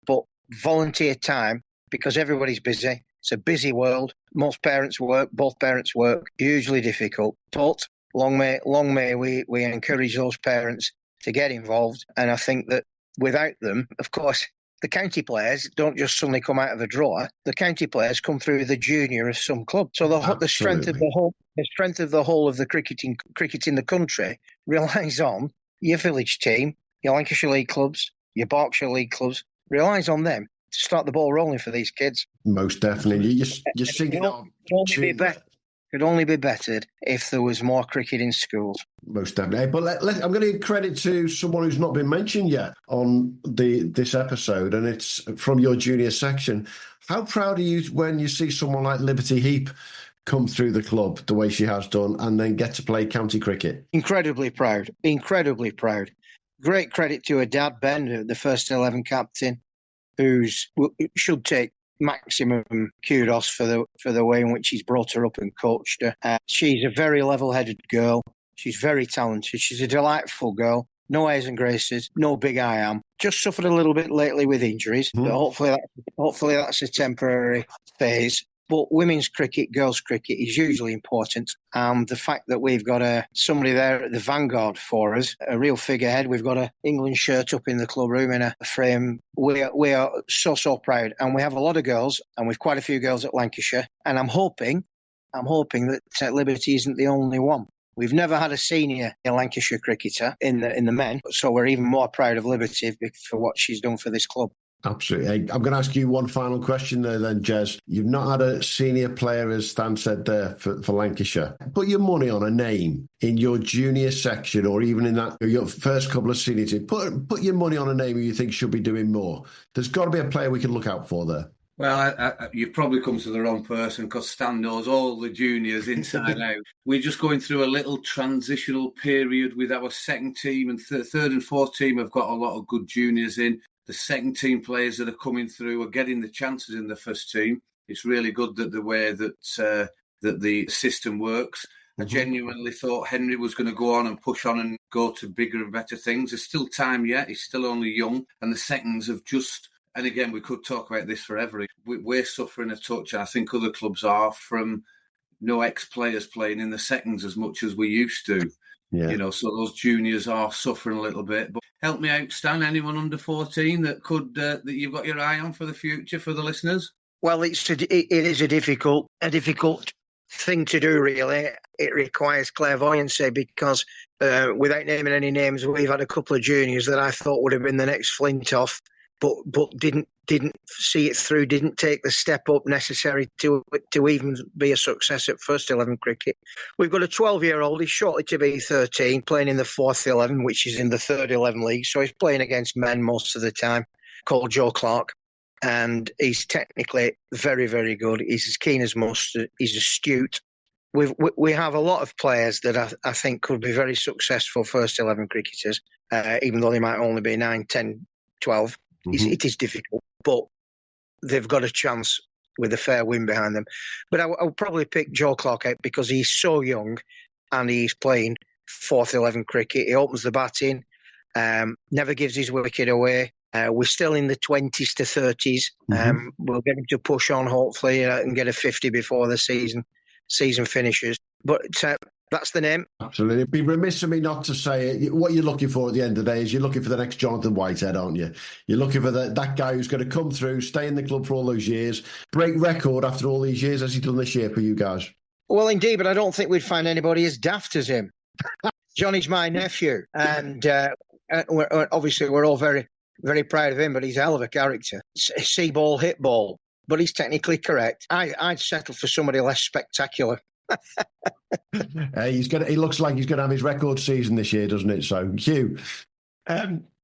But volunteer time, because everybody's busy. It's a busy world. Most parents work, both parents work, hugely difficult. But long may we encourage those parents to get involved. And I think that without them, of course, the county players don't just suddenly come out of a drawer. The county players come through the junior of some club. So the strength of the whole of the cricket in the country relies on your village team, your Lancashire League clubs, your Berkshire League clubs, relies on them to start the ball rolling for these kids. Most definitely. You're singing could only be bettered if there was more cricket in schools. Most definitely. But I'm going to give credit to someone who's not been mentioned yet on this episode, and it's from your junior section. How proud are you when you see someone like Liberty Heap come through the club the way she has done and then get to play county cricket? Incredibly proud. Great credit to her dad, Ben, the first 11 captain, who should take maximum kudos for the way in which he's brought her up and coached her. She's a very level-headed girl. She's very talented. She's a delightful girl. No airs and graces, no big I am. Just suffered a little bit lately with injuries, but hopefully that's a temporary phase. But women's cricket, girls' cricket is usually important. And the fact that we've got somebody there at the vanguard for us, a real figurehead, we've got an England shirt up in the club room in a frame. We are so proud. And we have a lot of girls, and we've quite a few girls at Lancashire. And I'm hoping that Liberty isn't the only one. We've never had a senior Lancashire cricketer in the men, so we're even more proud of Liberty for what she's done for this club. Absolutely. I'm going to ask you one final question there then, Jez. You've not had a senior player, as Stan said there, for Lancashire. Put your money on a name in your junior section or even in your first couple of senior teams. Put your money on a name who you think should be doing more. There's got to be a player we can look out for there. Well, you've probably come to the wrong person because Stan knows all the juniors inside out. We're just going through a little transitional period with our second team, and third and fourth team have got a lot of good juniors in. The second team players that are coming through are getting the chances in the first team. It's really good that the way that the system works. I genuinely thought Henry was going to go on and push on and go to bigger and better things. There's still time yet. He's still only young. And the seconds have just... And again, we could talk about this forever. We're suffering a touch, and I think other clubs are, from no ex-players playing in the seconds as much as we used to. Yeah. So those juniors are suffering a little bit. But help me out, Stan. Anyone under 14 that you've got your eye on for the future for the listeners? Well, it is a difficult thing to do. Really, it requires clairvoyancy because without naming any names, we've had a couple of juniors that I thought would have been the next Flintoff, but didn't see it through, didn't take the step up necessary to even be a success at first 11 cricket. We've got a 12-year-old, he's shortly to be 13, playing in the fourth 11, which is in the third 11 league, so he's playing against men most of the time, called Joe Clark, and he's technically very, very good. He's as keen as mustard, he's astute. We have a lot of players that I think could be very successful first 11 cricketers, even though they might only be 9, 10, 12. It is difficult, but they've got a chance with a fair win behind them. But I would probably pick Joe Clark out because he's so young and he's playing fourth 11 cricket. He opens the batting, never gives his wicket away. We're still in the 20s to 30s. We'll get him to push on, hopefully, and get a 50 before the season finishes. But that's the name. Absolutely. It'd be remiss of me not to say it. What you're looking for at the end of the day is you're looking for the next Jonathan Whitehead, aren't you? You're looking for that guy who's going to come through, stay in the club for all those years, break record after all these years as he's done this year for you guys. Well, indeed, but I don't think we'd find anybody as daft as him. Johnny's my nephew, and obviously we're all very, very proud of him, but he's a hell of a character. See ball, hit ball, but he's technically correct. I'd settle for somebody less spectacular. He looks like he's going to have his record season this year, doesn't it? So, Hugh.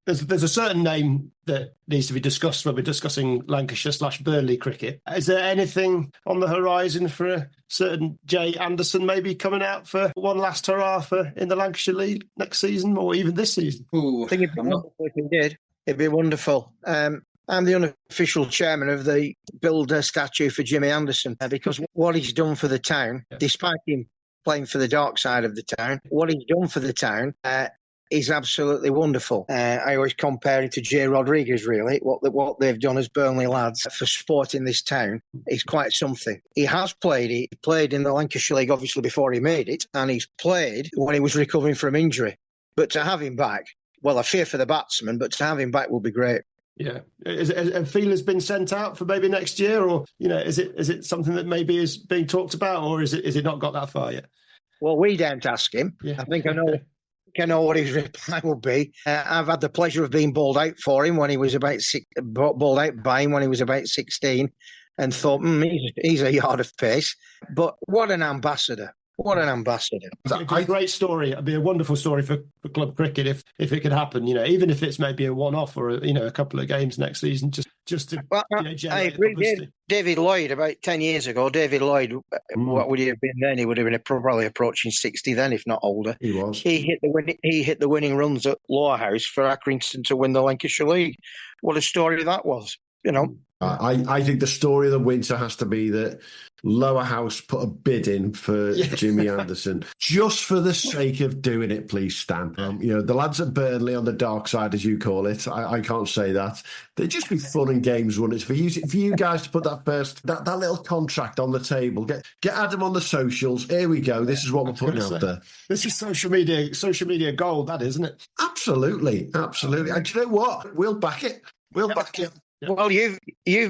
There's a certain name that needs to be discussed when we're discussing Lancashire/Burnley cricket. Is there anything on the horizon for a certain Jay Anderson maybe coming out for one last hurrah in the Lancashire League next season or even this season? I think it'd be wonderful if he did. It'd be wonderful. I'm the unofficial chairman of the build a statue for Jimmy Anderson because what he's done for the town, despite him playing for the dark side of the town, what he's done for the town is absolutely wonderful. I always compare it to Jay Rodriguez, really. What they've done as Burnley lads for sport in this town is quite something. He played in the Lancashire League, obviously, before he made it, and he's played when he was recovering from injury. But to have him back, well, I fear for the batsman, but to have him back will be great. Yeah. Have feelers been sent out for maybe next year, or is it something that maybe is being talked about, or is it not got that far yet? Well, we daren't ask him. Yeah. I think I know what his reply will be. I've had the pleasure of being bowled out for him when he was bowled out by him when he was about 16, and thought, he's a yard of pace. But what an ambassador. What an ambassador. It'd be a great story. It'd be a wonderful story for club cricket if it could happen, even if it's maybe a one-off or a couple of games next season, just to generate I agree. David Lloyd, about 10 years ago, what would he have been then? He would have been probably approaching 60 then, if not older. He was. He hit the winning runs at Lowerhouse for Accrington to win the Lancashire League. What a story that was, I think the story of the winter has to be that Lowerhouse put a bid in for Jimmy Anderson just for the sake of doing it, please, Stan. The lads at Burnley on the dark side, as you call it, I can't say that. They'd just be fun and games, wouldn't it? For you guys to put that little contract on the table, get Adam on the socials. Here we go. This is what we're putting out there. This is social media gold, that, isn't it? Absolutely. And do you know what? We'll back it. Well, you've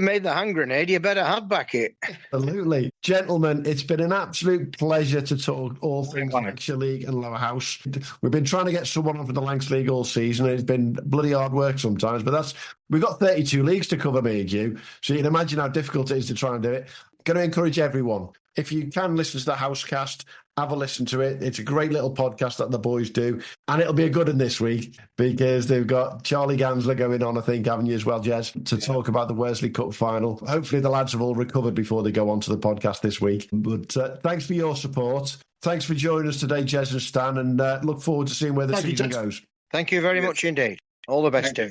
made the hand grenade. You better have back it. Absolutely. Gentlemen, it's been an absolute pleasure to talk all things Lancashire League and Lowerhouse. We've been trying to get someone on for the Lancashire League all season. It's been bloody hard work sometimes, but we've got 32 leagues to cover, me and you. So you can imagine how difficult it is to try and do it. Going to encourage everyone, if you can listen to the Housecast, have a listen to it. It's a great little podcast that the boys do. And it'll be a good one this week because they've got Charlie Gansler going on, I think, haven't you as well, Jez, to talk about the Wesley Cup final. Hopefully the lads have all recovered before they go on to the podcast this week. But thanks for your support. Thanks for joining us today, Jez and Stan, and look forward to seeing where the season goes. Thank you very much indeed. All the best to you.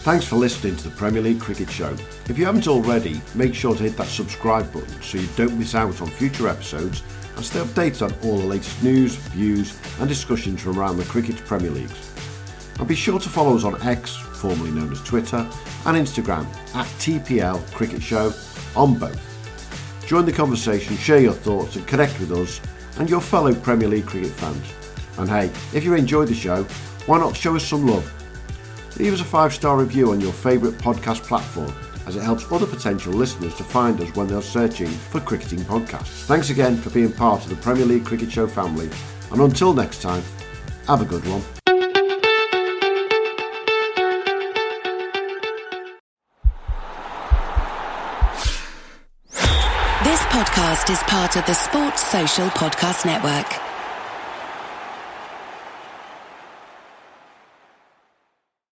Thanks for listening to the Premier League Cricket Show. If you haven't already, make sure to hit that subscribe button so you don't miss out on future episodes and stay updated on all the latest news, views and discussions from around the cricket's Premier Leagues. And be sure to follow us on X, formerly known as Twitter, and Instagram at TPL Cricket Show on both. Join the conversation, share your thoughts and connect with us and your fellow Premier League cricket fans. And hey, if you enjoyed the show, why not show us some love? Leave us a 5-star review on your favourite podcast platform, as it helps other potential listeners to find us when they're searching for cricketing podcasts. Thanks again for being part of the Premier League Cricket Show family, and until next time, have a good one. This podcast is part of the Sports Social Podcast Network.